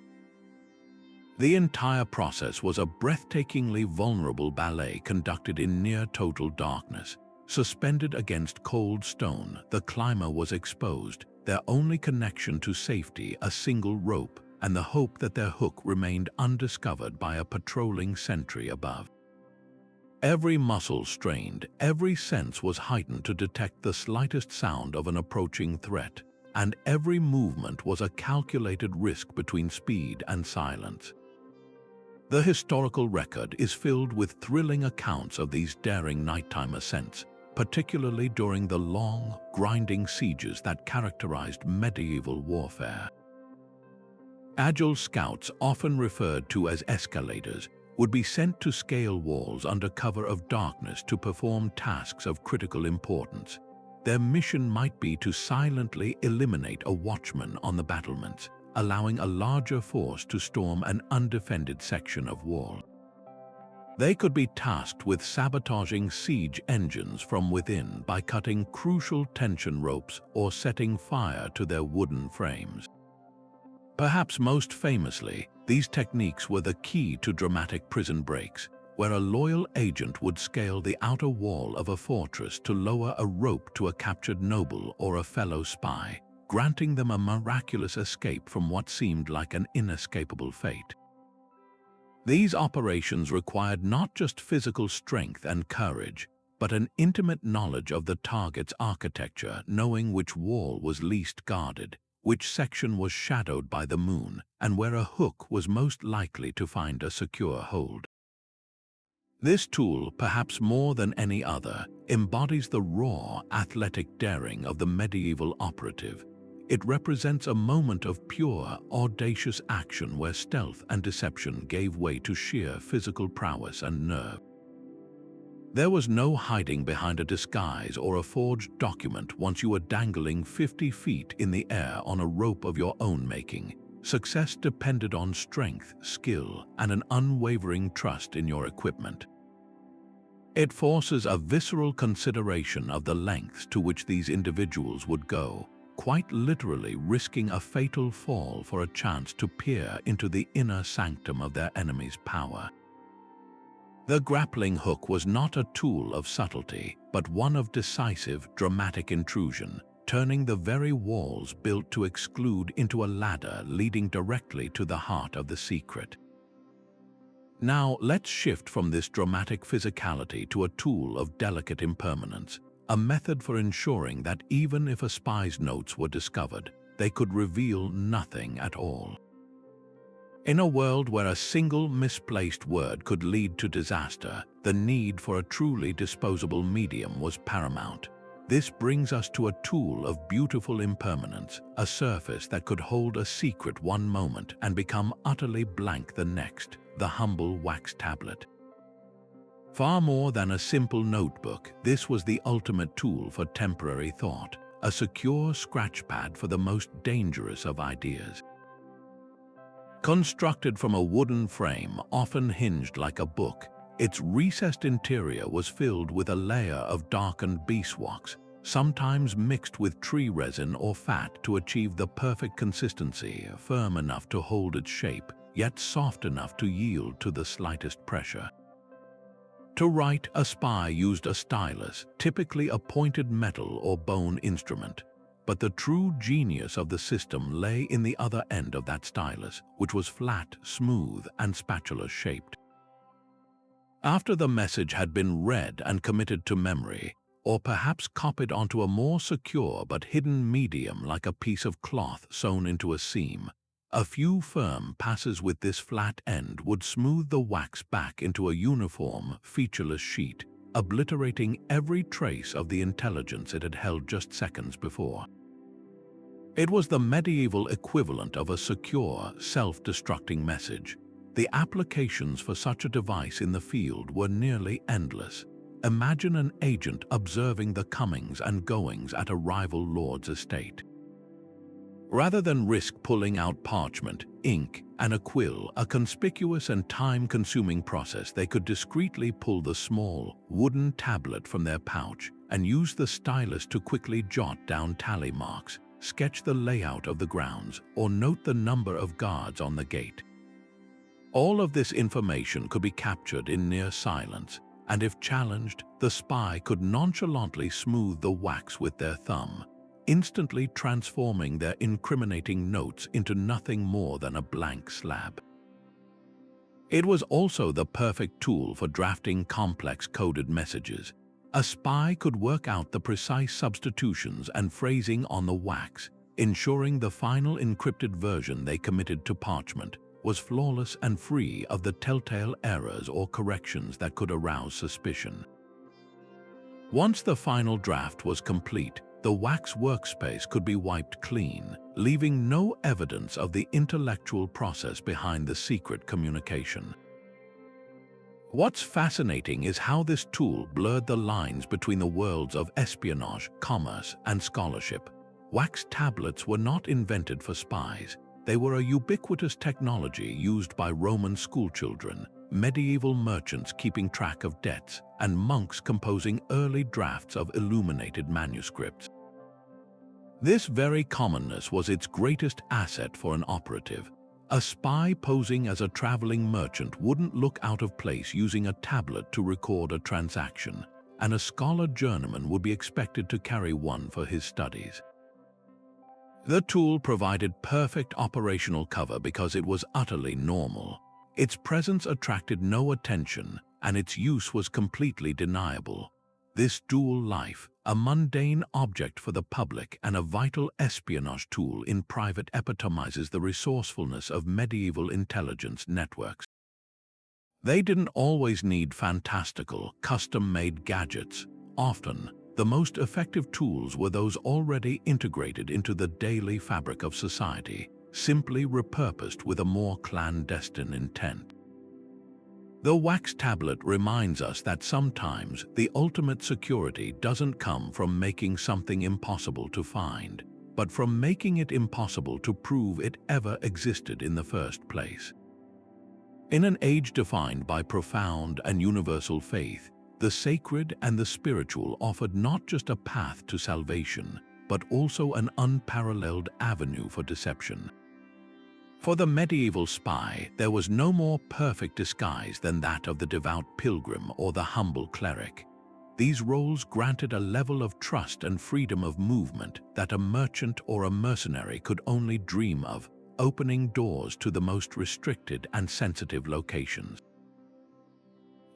The entire process was a breathtakingly vulnerable ballet conducted in near-total darkness. Suspended against cold stone, the climber was exposed, their only connection to safety a single rope and the hope that their hook remained undiscovered by a patrolling sentry above. Every muscle strained, every sense was heightened to detect the slightest sound of an approaching threat, and every movement was a calculated risk between speed and silence. The historical record is filled with thrilling accounts of these daring nighttime ascents, particularly during the long, grinding sieges that characterized medieval warfare. Agile scouts, often referred to as escalators, would be sent to scale walls under cover of darkness to perform tasks of critical importance. Their mission might be to silently eliminate a watchman on the battlements, allowing a larger force to storm an undefended section of wall. They could be tasked with sabotaging siege engines from within by cutting crucial tension ropes or setting fire to their wooden frames. Perhaps most famously, these techniques were the key to dramatic prison breaks, where a loyal agent would scale the outer wall of a fortress to lower a rope to a captured noble or a fellow spy, granting them a miraculous escape from what seemed like an inescapable fate. These operations required not just physical strength and courage, but an intimate knowledge of the target's architecture, knowing which wall was least guarded, which section was shadowed by the moon, and where a hook was most likely to find a secure hold. This tool, perhaps more than any other, embodies the raw, athletic daring of the medieval operative. It represents a moment of pure, audacious action where stealth and deception gave way to sheer physical prowess and nerve. There was no hiding behind a disguise or a forged document once you were dangling 50 feet in the air on a rope of your own making. Success depended on strength, skill, and an unwavering trust in your equipment. It forces a visceral consideration of the lengths to which these individuals would go, quite literally risking a fatal fall for a chance to peer into the inner sanctum of their enemy's power. The grappling hook was not a tool of subtlety, but one of decisive, dramatic intrusion, turning the very walls built to exclude into a ladder leading directly to the heart of the secret. Now, let's shift from this dramatic physicality to a tool of delicate impermanence, a method for ensuring that even if a spy's notes were discovered, they could reveal nothing at all. In a world where a single misplaced word could lead to disaster, the need for a truly disposable medium was paramount. This brings us to a tool of beautiful impermanence, a surface that could hold a secret one moment and become utterly blank the next, the humble wax tablet. Far more than a simple notebook, this was the ultimate tool for temporary thought, a secure scratchpad for the most dangerous of ideas. Constructed from a wooden frame, often hinged like a book, its recessed interior was filled with a layer of darkened beeswax, sometimes mixed with tree resin or fat to achieve the perfect consistency, firm enough to hold its shape, yet soft enough to yield to the slightest pressure. To write, a spy used a stylus, typically a pointed metal or bone instrument. But the true genius of the system lay in the other end of that stylus, which was flat, smooth, and spatula-shaped. After the message had been read and committed to memory, or perhaps copied onto a more secure but hidden medium like a piece of cloth sewn into a seam, a few firm passes with this flat end would smooth the wax back into a uniform, featureless sheet, obliterating every trace of the intelligence it had held just seconds before. It was the medieval equivalent of a secure, self-destructing message. The applications for such a device in the field were nearly endless. Imagine an agent observing the comings and goings at a rival lord's estate. Rather than risk pulling out parchment, ink, and a quill, a conspicuous and time-consuming process, they could discreetly pull the small, wooden tablet from their pouch and use the stylus to quickly jot down tally marks, sketch the layout of the grounds, or note the number of guards on the gate. All of this information could be captured in near silence, and if challenged, the spy could nonchalantly smooth the wax with their thumb, instantly transforming their incriminating notes into nothing more than a blank slab. It was also the perfect tool for drafting complex coded messages. A spy could work out the precise substitutions and phrasing on the wax, ensuring the final encrypted version they committed to parchment was flawless and free of the telltale errors or corrections that could arouse suspicion. Once the final draft was complete, the wax workspace could be wiped clean, leaving no evidence of the intellectual process behind the secret communication. What's fascinating is how this tool blurred the lines between the worlds of espionage, commerce, and scholarship. Wax tablets were not invented for spies. They were a ubiquitous technology used by Roman schoolchildren, medieval merchants keeping track of debts, and monks composing early drafts of illuminated manuscripts. This very commonness was its greatest asset for an operative. A spy posing as a traveling merchant wouldn't look out of place using a tablet to record a transaction, and a scholar journeyman would be expected to carry one for his studies. The tool provided perfect operational cover because it was utterly normal. Its presence attracted no attention, and its use was completely deniable. This dual life, a mundane object for the public and a vital espionage tool in private, epitomizes the resourcefulness of medieval intelligence networks. They didn't always need fantastical, custom-made gadgets. Often, the most effective tools were those already integrated into the daily fabric of society, simply repurposed with a more clandestine intent. The wax tablet reminds us that sometimes the ultimate security doesn't come from making something impossible to find, but from making it impossible to prove it ever existed in the first place. In an age defined by profound and universal faith, the sacred and the spiritual offered not just a path to salvation, but also an unparalleled avenue for deception. For the medieval spy, there was no more perfect disguise than that of the devout pilgrim or the humble cleric. These roles granted a level of trust and freedom of movement that a merchant or a mercenary could only dream of, opening doors to the most restricted and sensitive locations.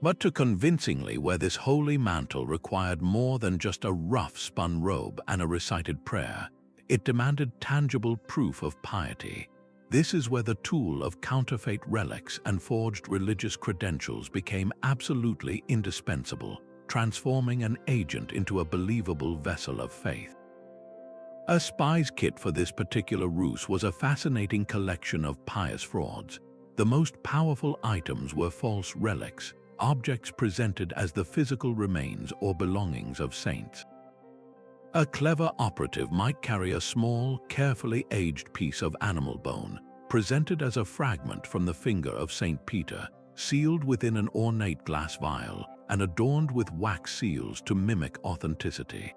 But to convincingly wear this holy mantle required more than just a rough-spun robe and a recited prayer. It demanded tangible proof of piety. This is where the tool of counterfeit relics and forged religious credentials became absolutely indispensable, transforming an agent into a believable vessel of faith. A spy's kit for this particular ruse was a fascinating collection of pious frauds. The most powerful items were false relics, objects presented as the physical remains or belongings of saints. A clever operative might carry a small, carefully aged piece of animal bone, presented as a fragment from the finger of St. Peter, sealed within an ornate glass vial and adorned with wax seals to mimic authenticity.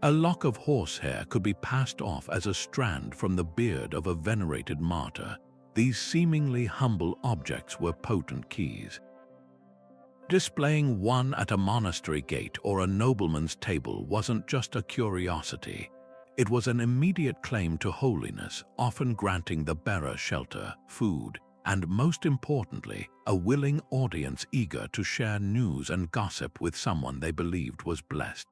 A lock of horsehair could be passed off as a strand from the beard of a venerated martyr. These seemingly humble objects were potent keys. Displaying one at a monastery gate or a nobleman's table wasn't just a curiosity. It was an immediate claim to holiness, often granting the bearer shelter, food, and most importantly, a willing audience eager to share news and gossip with someone they believed was blessed.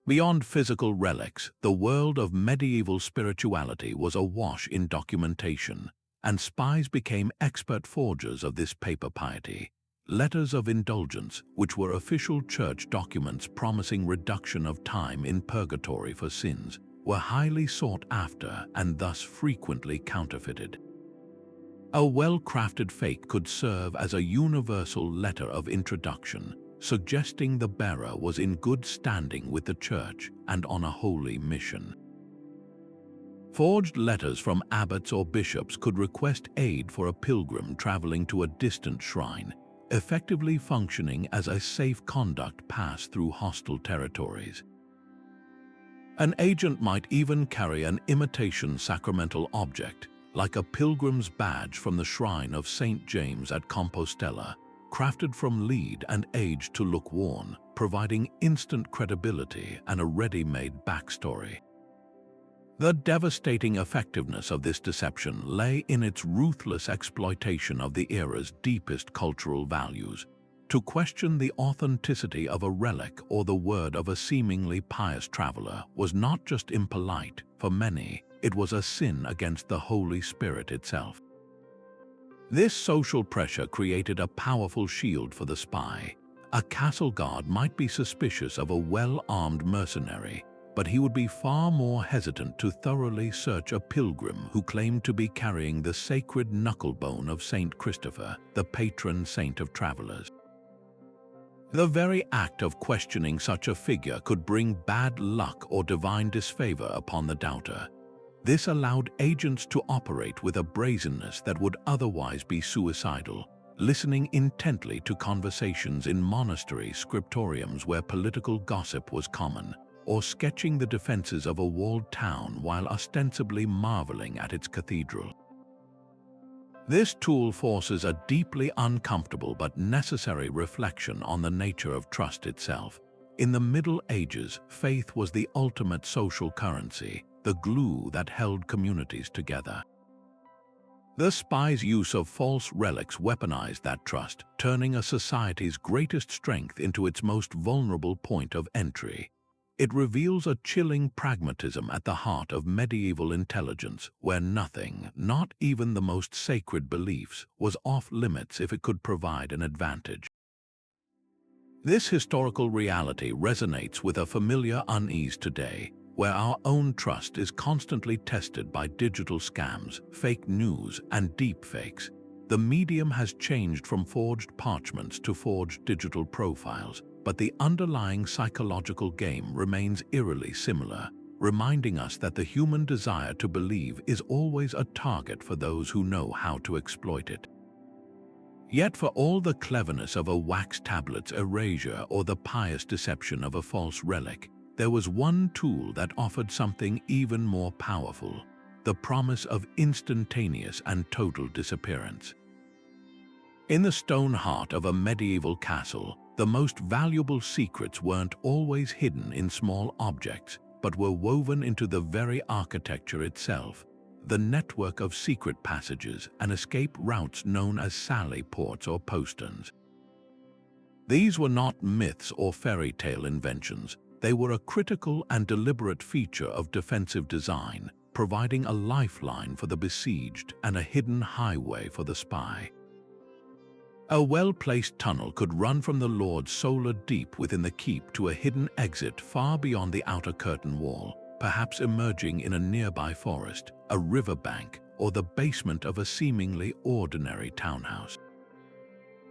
Beyond physical relics, the world of medieval spirituality was awash in documentation, and spies became expert forgers of this paper piety. Letters of indulgence, which were official church documents promising reduction of time in purgatory for sins, were highly sought after and thus frequently counterfeited. A well-crafted fake could serve as a universal letter of introduction, suggesting the bearer was in good standing with the church and on a holy mission. Forged letters from abbots or bishops could request aid for a pilgrim traveling to a distant shrine, effectively functioning as a safe conduct pass through hostile territories. An agent might even carry an imitation sacramental object, like a pilgrim's badge from the shrine of St. James at Compostela, crafted from lead and aged to look worn, providing instant credibility and a ready-made backstory. The devastating effectiveness of this deception lay in its ruthless exploitation of the era's deepest cultural values. To question the authenticity of a relic or the word of a seemingly pious traveler was not just impolite. For many, it was a sin against the Holy Spirit itself. This social pressure created a powerful shield for the spy. A castle guard might be suspicious of a well-armed mercenary, but he would be far more hesitant to thoroughly search a pilgrim who claimed to be carrying the sacred knucklebone of Saint Christopher, the patron saint of travelers. The very act of questioning such a figure could bring bad luck or divine disfavor upon the doubter. This allowed agents to operate with a brazenness that would otherwise be suicidal, listening intently to conversations in monastery scriptoriums where political gossip was common, or sketching the defenses of a walled town while ostensibly marveling at its cathedral. This tool forces a deeply uncomfortable but necessary reflection on the nature of trust itself. In the Middle Ages, faith was the ultimate social currency, the glue that held communities together. The spy's use of false relics weaponized that trust, turning a society's greatest strength into its most vulnerable point of entry. It reveals a chilling pragmatism at the heart of medieval intelligence, where nothing, not even the most sacred beliefs, was off-limits if it could provide an advantage. This historical reality resonates with a familiar unease today, where our own trust is constantly tested by digital scams, fake news, and deepfakes. The medium has changed from forged parchments to forged digital profiles, but the underlying psychological game remains eerily similar, reminding us that the human desire to believe is always a target for those who know how to exploit it. Yet for all the cleverness of a wax tablet's erasure or the pious deception of a false relic, there was one tool that offered something even more powerful: the promise of instantaneous and total disappearance. In the stone heart of a medieval castle, the most valuable secrets weren't always hidden in small objects, but were woven into the very architecture itself, the network of secret passages and escape routes known as sally ports or posterns. These were not myths or fairy tale inventions. They were a critical and deliberate feature of defensive design, providing a lifeline for the besieged and a hidden highway for the spy. A well-placed tunnel could run from the Lord's solar deep within the keep to a hidden exit far beyond the outer curtain wall, perhaps emerging in a nearby forest, a riverbank, or the basement of a seemingly ordinary townhouse.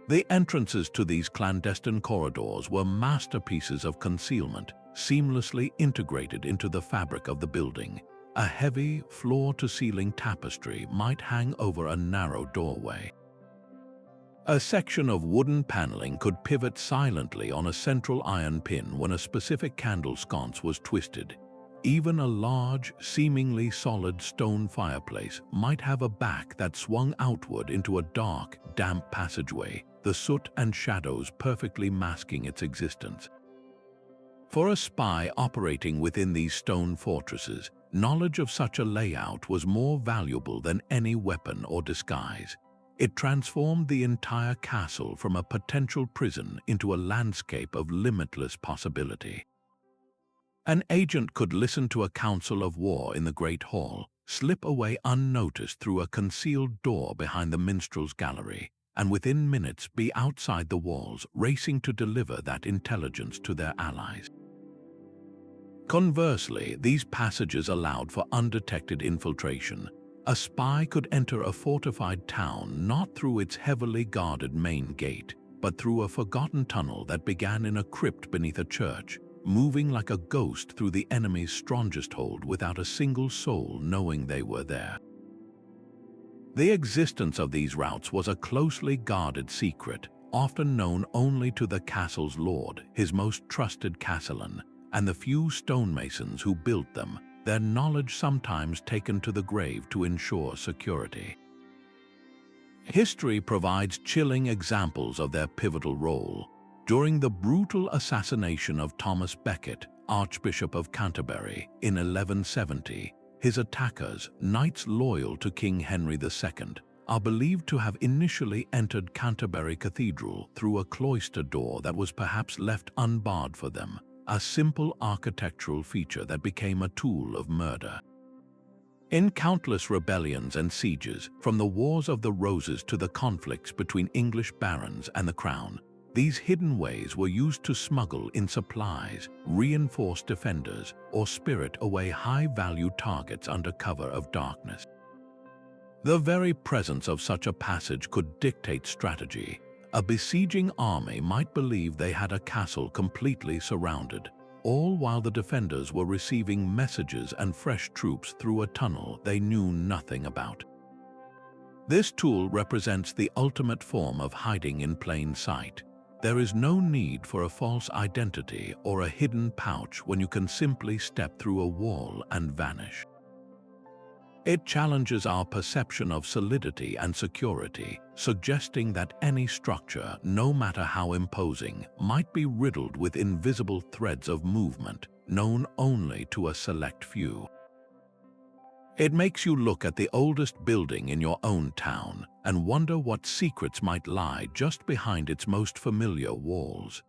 The entrances to these clandestine corridors were masterpieces of concealment, seamlessly integrated into the fabric of the building. A heavy, floor-to-ceiling tapestry might hang over a narrow doorway. A section of wooden paneling could pivot silently on a central iron pin when a specific candle sconce was twisted. Even a large, seemingly solid stone fireplace might have a back that swung outward into a dark, damp passageway, the soot and shadows perfectly masking its existence. For a spy operating within these stone fortresses, knowledge of such a layout was more valuable than any weapon or disguise. It transformed the entire castle from a potential prison into a landscape of limitless possibility. An agent could listen to a council of war in the Great Hall, slip away unnoticed through a concealed door behind the minstrel's gallery, and within minutes be outside the walls, racing to deliver that intelligence to their allies. Conversely, these passages allowed for undetected infiltration. A spy could enter a fortified town not through its heavily guarded main gate, but through a forgotten tunnel that began in a crypt beneath a church, moving like a ghost through the enemy's strongest hold without a single soul knowing they were there. The existence of these routes was a closely guarded secret, often known only to the castle's lord, his most trusted castellan, and the few stonemasons who built them, their knowledge sometimes taken to the grave to ensure security. History provides chilling examples of their pivotal role. During the brutal assassination of Thomas Becket, Archbishop of Canterbury, in 1170, his attackers, knights loyal to King Henry II, are believed to have initially entered Canterbury Cathedral through a cloister door that was perhaps left unbarred for them, a simple architectural feature that became a tool of murder. In countless rebellions and sieges, from the Wars of the Roses to the conflicts between English barons and the Crown, These hidden ways were used to smuggle in supplies, reinforce defenders, or spirit away high-value targets under cover of darkness. The very presence of such a passage could dictate strategy. A besieging army might believe they had a castle completely surrounded, all while the defenders were receiving messages and fresh troops through a tunnel they knew nothing about. This tool represents the ultimate form of hiding in plain sight. There is no need for a false identity or a hidden pouch when you can simply step through a wall and vanish. It challenges our perception of solidity and security, suggesting that any structure, no matter how imposing, might be riddled with invisible threads of movement, known only to a select few. It makes you look at the oldest building in your own town and wonder what secrets might lie just behind its most familiar walls.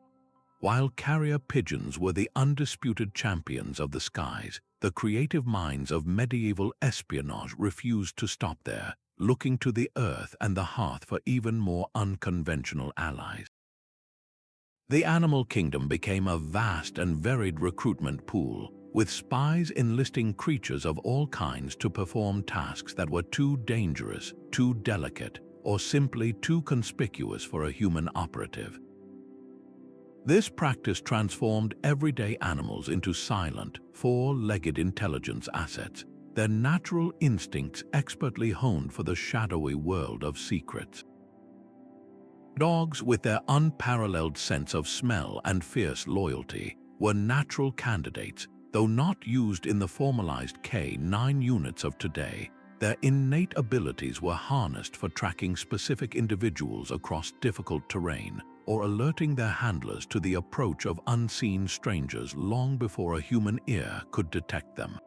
While carrier pigeons were the undisputed champions of the skies, the creative minds of medieval espionage refused to stop there, looking to the earth and the hearth for even more unconventional allies. The animal kingdom became a vast and varied recruitment pool, with spies enlisting creatures of all kinds to perform tasks that were too dangerous, too delicate, or simply too conspicuous for a human operative. This practice transformed everyday animals into silent, four-legged intelligence assets, their natural instincts expertly honed for the shadowy world of secrets. Dogs, with their unparalleled sense of smell and fierce loyalty, were natural candidates. Though not used in the formalized K-9 units of today, their innate abilities were harnessed for tracking specific individuals across difficult terrain or alerting their handlers to the approach of unseen strangers long before a human ear could detect them.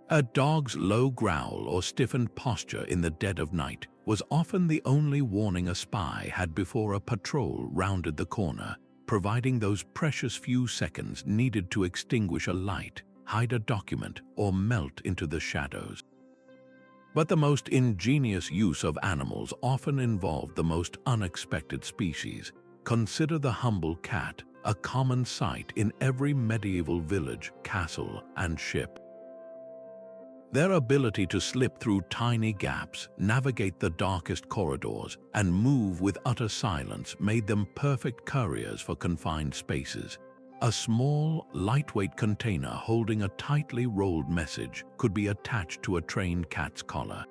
A dog's low growl or stiffened posture in the dead of night was often the only warning a spy had before a patrol rounded the corner, providing those precious few seconds needed to extinguish a light, hide a document, or melt into the shadows. But the most ingenious use of animals often involved the most unexpected species. Consider the humble cat, a common sight in every medieval village, castle, and ship. Their ability to slip through tiny gaps, navigate the darkest corridors, and move with utter silence made them perfect couriers for confined spaces. A small, lightweight container holding a tightly rolled message could be attached to a trained cat's collar.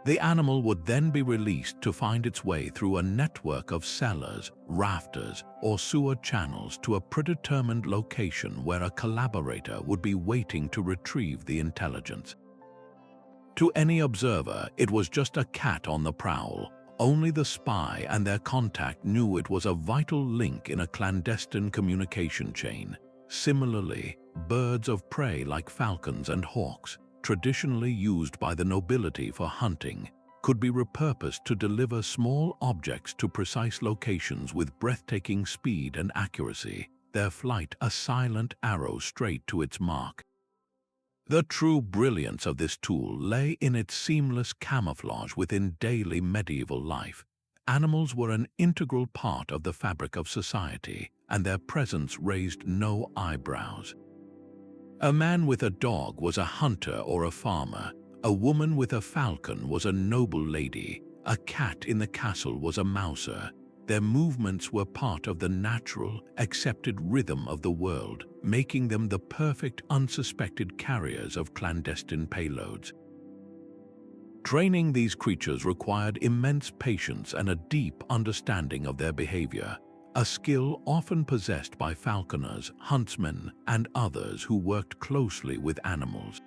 The animal would then be released to find its way through a network of cellars, rafters, or sewer channels to a predetermined location where a collaborator would be waiting to retrieve the intelligence. To any observer, it was just a cat on the prowl. Only the spy and their contact knew it was a vital link in a clandestine communication chain. Similarly, birds of prey like falcons and hawks, traditionally used by the nobility for hunting, could be repurposed to deliver small objects to precise locations with breathtaking speed and accuracy, their flight a silent arrow straight to its mark. The true brilliance of this tool lay in its seamless camouflage within daily medieval life. Animals were an integral part of the fabric of society, and their presence raised no eyebrows. A man with a dog was a hunter or a farmer. A woman with a falcon was a noble lady. A cat in the castle was a mouser. Their movements were part of the natural, accepted rhythm of the world, making them the perfect unsuspected carriers of clandestine payloads. Training these creatures required immense patience and a deep understanding of their behavior, a skill often possessed by falconers, huntsmen, and others who worked closely with animals.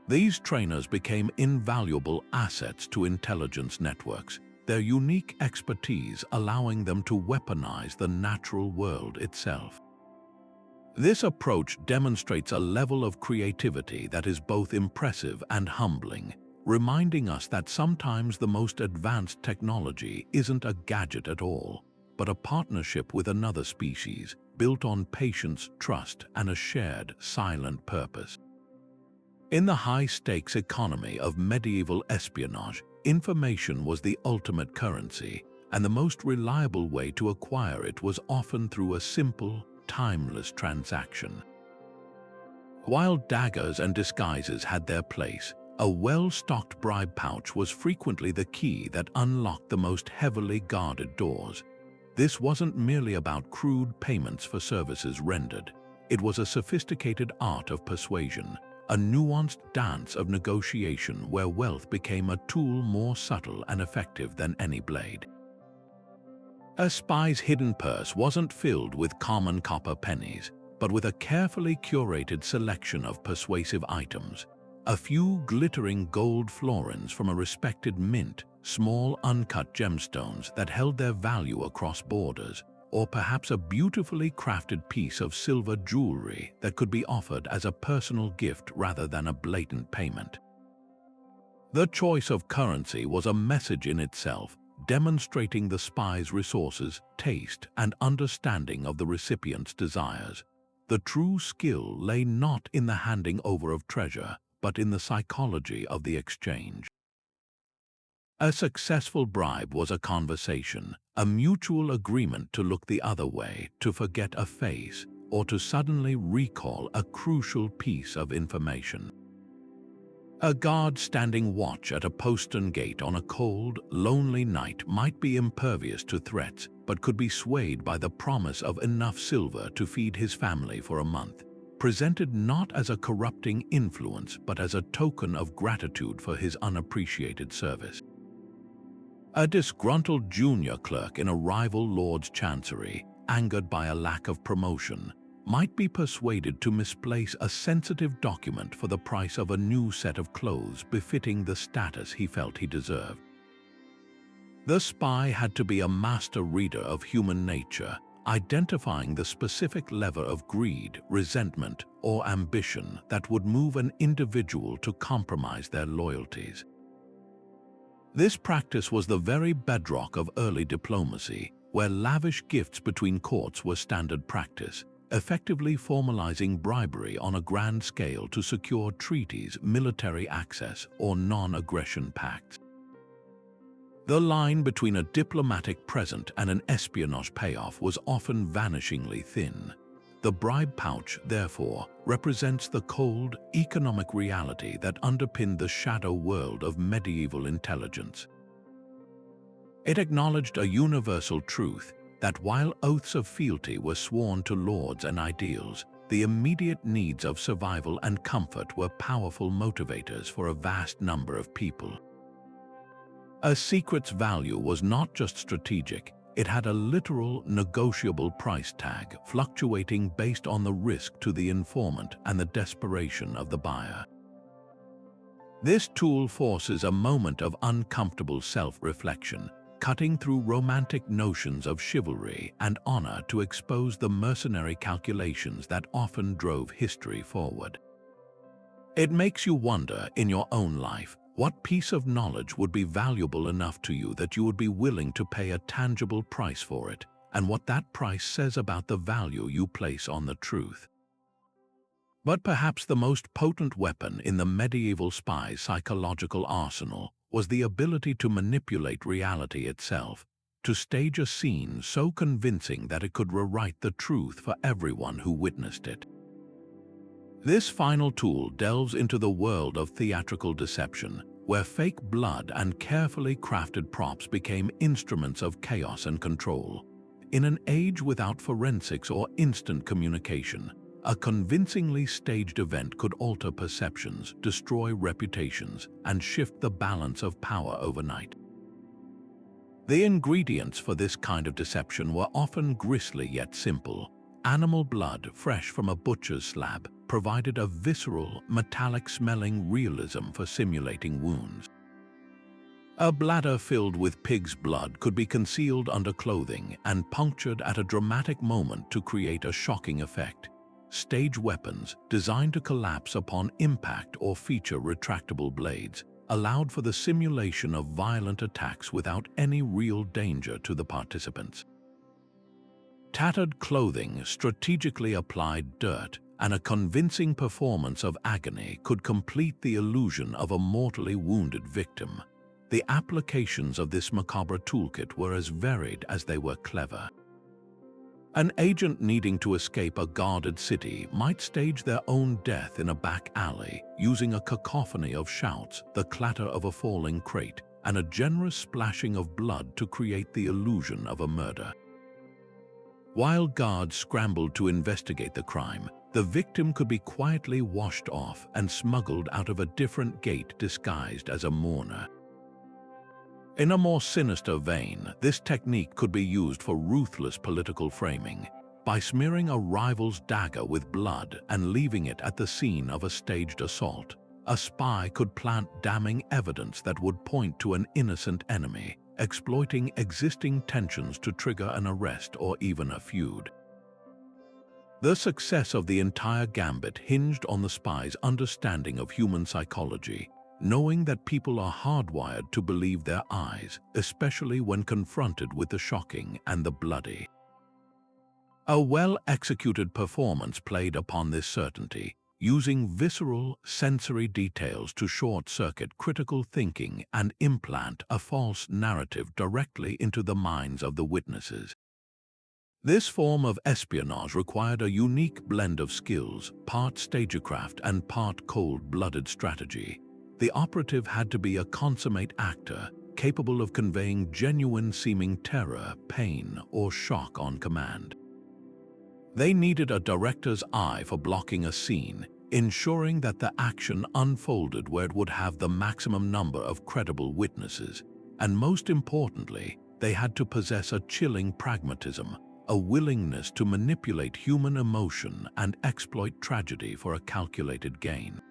These trainers became invaluable assets to intelligence networks, their unique expertise allowing them to weaponize the natural world itself. This approach demonstrates a level of creativity that is both impressive and humbling, reminding us that sometimes the most advanced technology isn't a gadget at all, but a partnership with another species, built on patience, trust, and a shared, silent purpose. In the high-stakes economy of medieval espionage, information was the ultimate currency. and the most reliable way to acquire it was often through a simple, timeless transaction. While daggers and disguises had their place, a well-stocked bribe pouch was frequently the key that unlocked the most heavily guarded doors. This wasn't merely about crude payments for services rendered. It was a sophisticated art of persuasion, a nuanced dance of negotiation where wealth became a tool more subtle and effective than any blade. A spy's hidden purse wasn't filled with common copper pennies, but with a carefully curated selection of persuasive items. A few glittering gold florins from a respected mint, small uncut gemstones that held their value across borders, or perhaps a beautifully crafted piece of silver jewelry that could be offered as a personal gift rather than a blatant payment. The choice of currency was a message in itself, demonstrating the spy's resources, taste, and understanding of the recipient's desires. The true skill lay not in the handing over of treasure, but in the psychology of the exchange. A successful bribe was a conversation, a mutual agreement to look the other way, to forget a face, or to suddenly recall a crucial piece of information. A guard standing watch at a postern gate on a cold, lonely night might be impervious to threats, but could be swayed by the promise of enough silver to feed his family for a month, presented not as a corrupting influence but as a token of gratitude for his unappreciated service. A disgruntled junior clerk in a rival lord's chancery, angered by a lack of promotion, might be persuaded to misplace a sensitive document for the price of a new set of clothes befitting the status he felt he deserved. The spy had to be a master reader of human nature, identifying the specific lever of greed, resentment, or ambition that would move an individual to compromise their loyalties. This practice was the very bedrock of early diplomacy, where lavish gifts between courts were standard practice, effectively formalizing bribery on a grand scale to secure treaties, military access, or non-aggression pacts. The line between a diplomatic present and an espionage payoff was often vanishingly thin. The bribe pouch, therefore, represents the cold, economic reality that underpinned the shadow world of medieval intelligence. It acknowledged a universal truth that while oaths of fealty were sworn to lords and ideals, the immediate needs of survival and comfort were powerful motivators for a vast number of people. A secret's value was not just strategic, it had a literal, negotiable price tag, fluctuating based on the risk to the informant and the desperation of the buyer. This tool forces a moment of uncomfortable self-reflection, cutting through romantic notions of chivalry and honor to expose the mercenary calculations that often drove history forward. It makes you wonder, in your own life, what piece of knowledge would be valuable enough to you that you would be willing to pay a tangible price for it, and what that price says about the value you place on the truth. But perhaps the most potent weapon in the medieval spy's psychological arsenal was the ability to manipulate reality itself, to stage a scene so convincing that it could rewrite the truth for everyone who witnessed it. This final tool delves into the world of theatrical deception, where fake blood and carefully crafted props became instruments of chaos and control. In an age without forensics or instant communication, a convincingly staged event could alter perceptions, destroy reputations, and shift the balance of power overnight. The ingredients for this kind of deception were often grisly yet simple. Animal blood, fresh from a butcher's slab, provided a visceral, metallic-smelling realism for simulating wounds. A bladder filled with pig's blood could be concealed under clothing and punctured at a dramatic moment to create a shocking effect. Stage weapons, designed to collapse upon impact or feature retractable blades, allowed for the simulation of violent attacks without any real danger to the participants. Tattered clothing, strategically applied dirt, and a convincing performance of agony could complete the illusion of a mortally wounded victim. the applications of this macabre toolkit were as varied as they were clever. An agent needing to escape a guarded city might stage their own death in a back alley, using a cacophony of shouts, the clatter of a falling crate, and a generous splashing of blood to create the illusion of a murder. While guards scrambled to investigate the crime, the victim could be quietly washed off and smuggled out of a different gate disguised as a mourner. In a more sinister vein, this technique could be used for ruthless political framing. By smearing a rival's dagger with blood and leaving it at the scene of a staged assault, a spy could plant damning evidence that would point to an innocent enemy, exploiting existing tensions to trigger an arrest or even a feud. The success of the entire gambit hinged on the spy's understanding of human psychology, knowing that people are hardwired to believe their eyes, especially when confronted with the shocking and the bloody. A well-executed performance played upon this certainty, using visceral, sensory details to short-circuit critical thinking and implant a false narrative directly into the minds of the witnesses. This form of espionage required a unique blend of skills, part stagecraft and part cold-blooded strategy. The operative had to be a consummate actor, capable of conveying genuine-seeming terror, pain, or shock on command. They needed a director's eye for blocking a scene, ensuring that the action unfolded where it would have the maximum number of credible witnesses, and most importantly, they had to possess a chilling pragmatism, a willingness to manipulate human emotion and exploit tragedy for a calculated gain.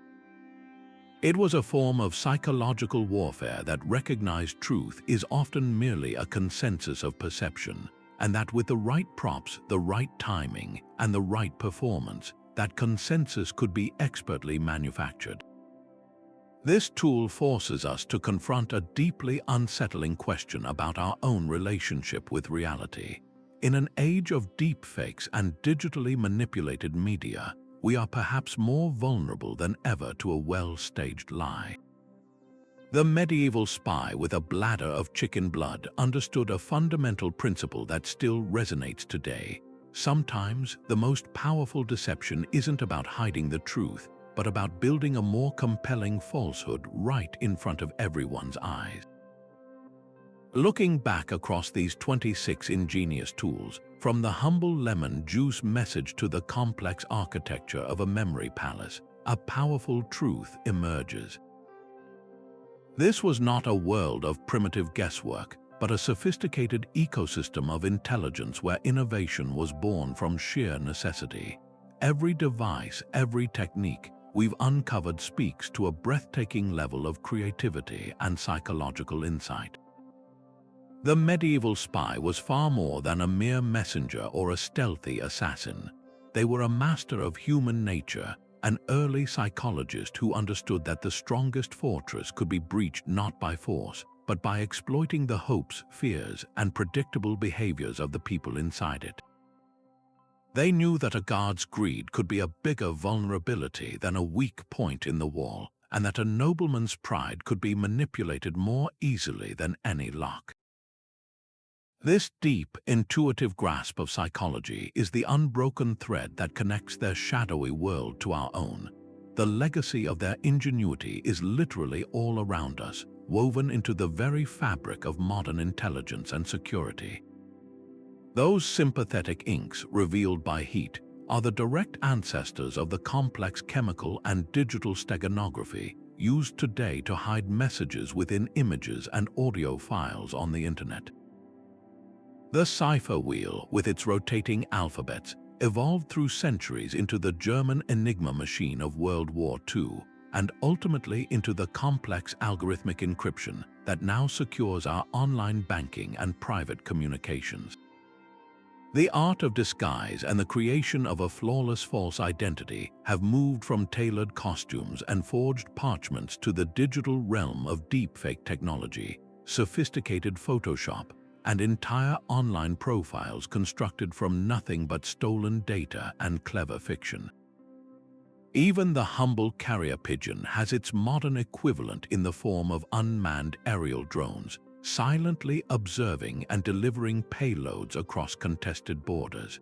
It was a form of psychological warfare that recognized truth is often merely a consensus of perception, and that with the right props, the right timing, and the right performance, that consensus could be expertly manufactured. This tool forces us to confront a deeply unsettling question about our own relationship with reality. In an age of deepfakes and digitally manipulated media, we are perhaps more vulnerable than ever to a well-staged lie. The medieval spy with a bladder of chicken blood understood a fundamental principle that still resonates today. Sometimes, the most powerful deception isn't about hiding the truth, but about building a more compelling falsehood right in front of everyone's eyes. Looking back across these 26 ingenious tools, from the humble lemon juice message to the complex architecture of a memory palace, a powerful truth emerges. This was not a world of primitive guesswork, but a sophisticated ecosystem of intelligence where innovation was born from sheer necessity. Every device, every technique we've uncovered speaks to a breathtaking level of creativity and psychological insight. The medieval spy was far more than a mere messenger or a stealthy assassin. They were a master of human nature, an early psychologist who understood that the strongest fortress could be breached not by force, but by exploiting the hopes, fears, and predictable behaviors of the people inside it. They knew that a guard's greed could be a bigger vulnerability than a weak point in the wall, and that a nobleman's pride could be manipulated more easily than any lock. This deep, intuitive grasp of psychology is the unbroken thread that connects their shadowy world to our own. The legacy of their ingenuity is literally all around us, woven into the very fabric of modern intelligence and security. Those sympathetic inks, revealed by heat, are the direct ancestors of the complex chemical and digital steganography used today to hide messages within images and audio files on the internet. The Cipher wheel, with its rotating alphabets, evolved through centuries into the German Enigma machine of World War II, and ultimately into the complex algorithmic encryption that now secures our online banking and private communications. The art of disguise and the creation of a flawless false identity have moved from tailored costumes and forged parchments to the digital realm of deepfake technology, sophisticated Photoshop, and entire online profiles constructed from nothing but stolen data and clever fiction. Even the humble carrier pigeon has its modern equivalent in the form of unmanned aerial drones, silently observing and delivering payloads across contested borders.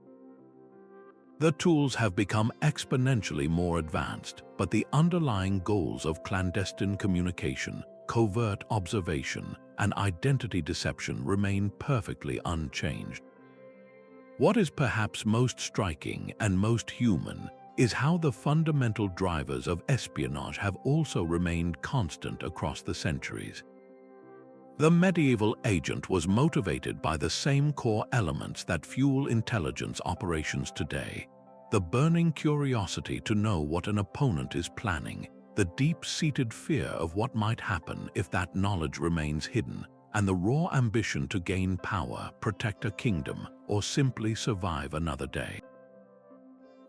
The tools have become exponentially more advanced, but the underlying goals of clandestine communication, covert observation, and identity deception remain perfectly unchanged. What is perhaps most striking and most human is how the fundamental drivers of espionage have also remained constant across the centuries. The medieval agent was motivated by the same core elements that fuel intelligence operations today: the burning curiosity to know what an opponent is planning, the deep-seated fear of what might happen if that knowledge remains hidden, and the raw ambition to gain power, protect a kingdom, or simply survive another day.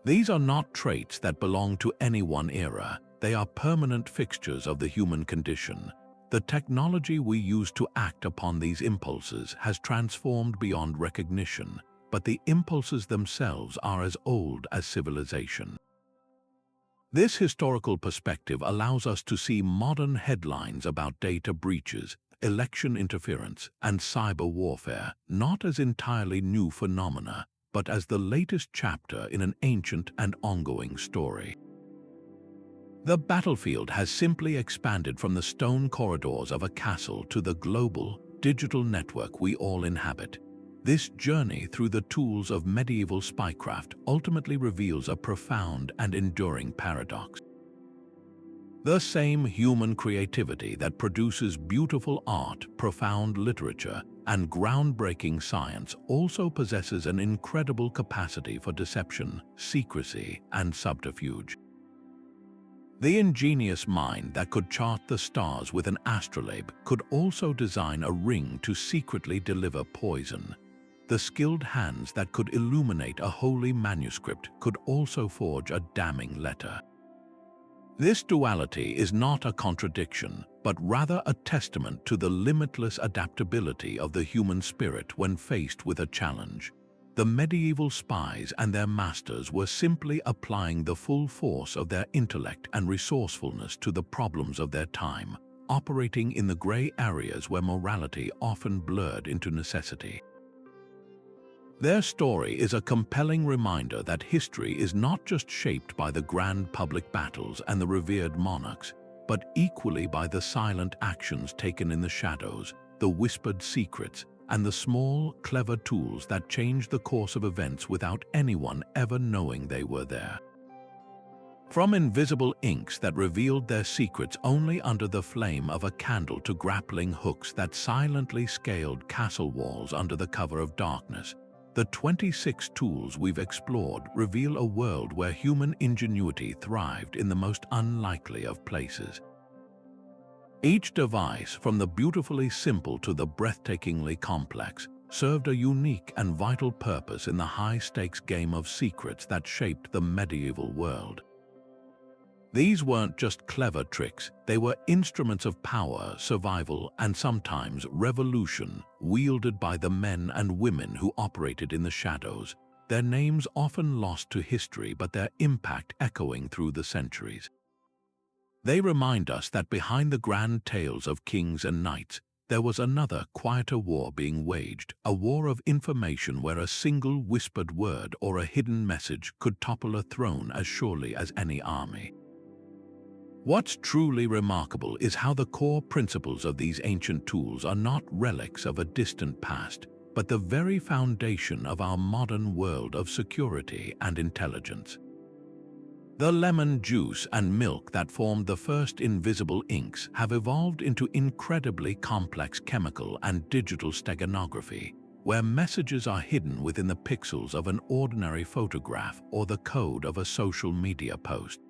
These are not traits that belong to any one era. They are permanent fixtures of the human condition. The technology we use to act upon these impulses has transformed beyond recognition, but the impulses themselves are as old as civilization. This historical perspective allows us to see modern headlines about data breaches, election interference, and cyber warfare not as entirely new phenomena, but as the latest chapter in an ancient and ongoing story. The battlefield has simply expanded from the stone corridors of a castle to the global, digital network we all inhabit. This journey through the tools of medieval spycraft ultimately reveals a profound and enduring paradox. The same human creativity that produces beautiful art, profound literature, and groundbreaking science also possesses an incredible capacity for deception, secrecy, and subterfuge. The ingenious mind that could chart the stars with an astrolabe could also design a ring to secretly deliver poison. The skilled hands that could illuminate a holy manuscript could also forge a damning letter. This duality is not a contradiction, but rather a testament to the limitless adaptability of the human spirit when faced with a challenge. The medieval spies and their masters were simply applying the full force of their intellect and resourcefulness to the problems of their time, operating in the gray areas where morality often blurred into necessity. Their story is a compelling reminder that history is not just shaped by the grand public battles and the revered monarchs, but equally by the silent actions taken in the shadows, the whispered secrets, and the small, clever tools that change the course of events without anyone ever knowing they were there. From invisible inks that revealed their secrets only under the flame of a candle to grappling hooks that silently scaled castle walls under the cover of darkness, the 26 tools we've explored reveal a world where human ingenuity thrived in the most unlikely of places. Each device, from the beautifully simple to the breathtakingly complex, served a unique and vital purpose in the high-stakes game of secrets that shaped the medieval world. These weren't just clever tricks, they were instruments of power, survival, and sometimes revolution, wielded by the men and women who operated in the shadows, their names often lost to history but their impact echoing through the centuries. They remind us that behind the grand tales of kings and knights, there was another, quieter war being waged, a war of information where a single whispered word or a hidden message could topple a throne as surely as any army. What's truly remarkable is how the core principles of these ancient tools are not relics of a distant past, but the very foundation of our modern world of security and intelligence. The lemon juice and milk that formed the first invisible inks have evolved into incredibly complex chemical and digital steganography, where messages are hidden within the pixels of an ordinary photograph or the code of a social media post.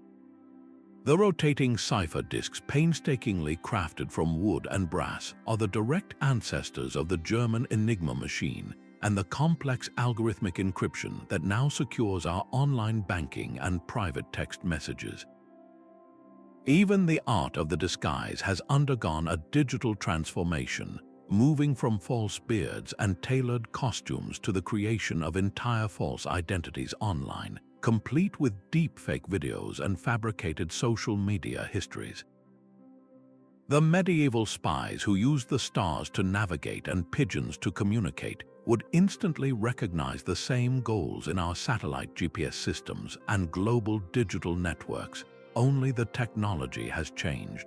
The rotating cipher disks, painstakingly crafted from wood and brass, are the direct ancestors of the German Enigma machine and the complex algorithmic encryption that now secures our online banking and private text messages. Even the art of the disguise has undergone a digital transformation, moving from false beards and tailored costumes to the creation of entire false identities online. complete with deepfake videos and fabricated social media histories. The medieval spies who used the stars to navigate and pigeons to communicate would instantly recognize the same goals in our satellite GPS systems and global digital networks, only the technology has changed.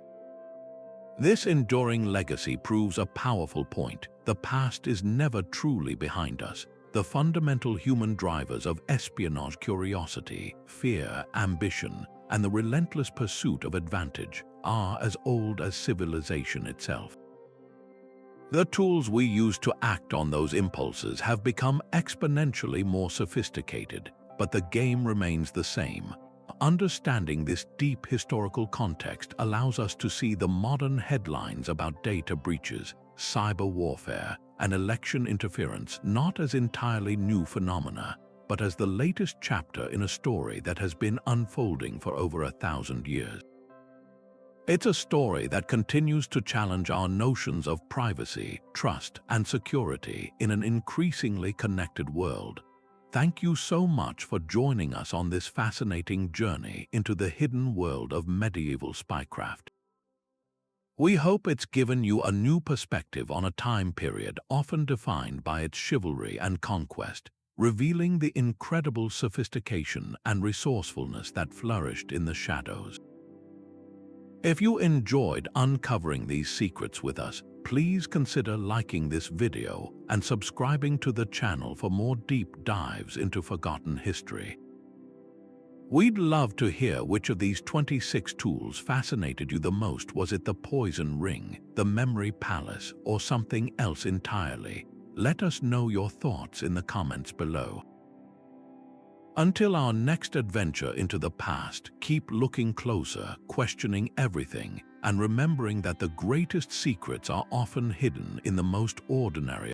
This enduring legacy proves a powerful point: the past is never truly behind us. The fundamental human drivers of espionage, curiosity, fear, ambition, and the relentless pursuit of advantage are as old as civilization itself. The tools we use to act on those impulses have become exponentially more sophisticated, but the game remains the same. Understanding this deep historical context allows us to see the modern headlines about data breaches, cyber warfare, and election interference not as entirely new phenomena, but as the latest chapter in a story that has been unfolding for over 1,000 years. It's a story that continues to challenge our notions of privacy, trust, and security in an increasingly connected world. Thank you so much for joining us on this fascinating journey into the hidden world of medieval spycraft. We hope it's given you a new perspective on a time period often defined by its chivalry and conquest, revealing the incredible sophistication and resourcefulness that flourished in the shadows. If you enjoyed uncovering these secrets with us, please consider liking this video and subscribing to the channel for more deep dives into forgotten history. We'd love to hear which of these 26 tools fascinated you the most. Was it the poison ring, the memory palace, or something else entirely? Let us know your thoughts in the comments below. Until our next adventure into the past, keep looking closer, questioning everything, and remembering that the greatest secrets are often hidden in the most ordinary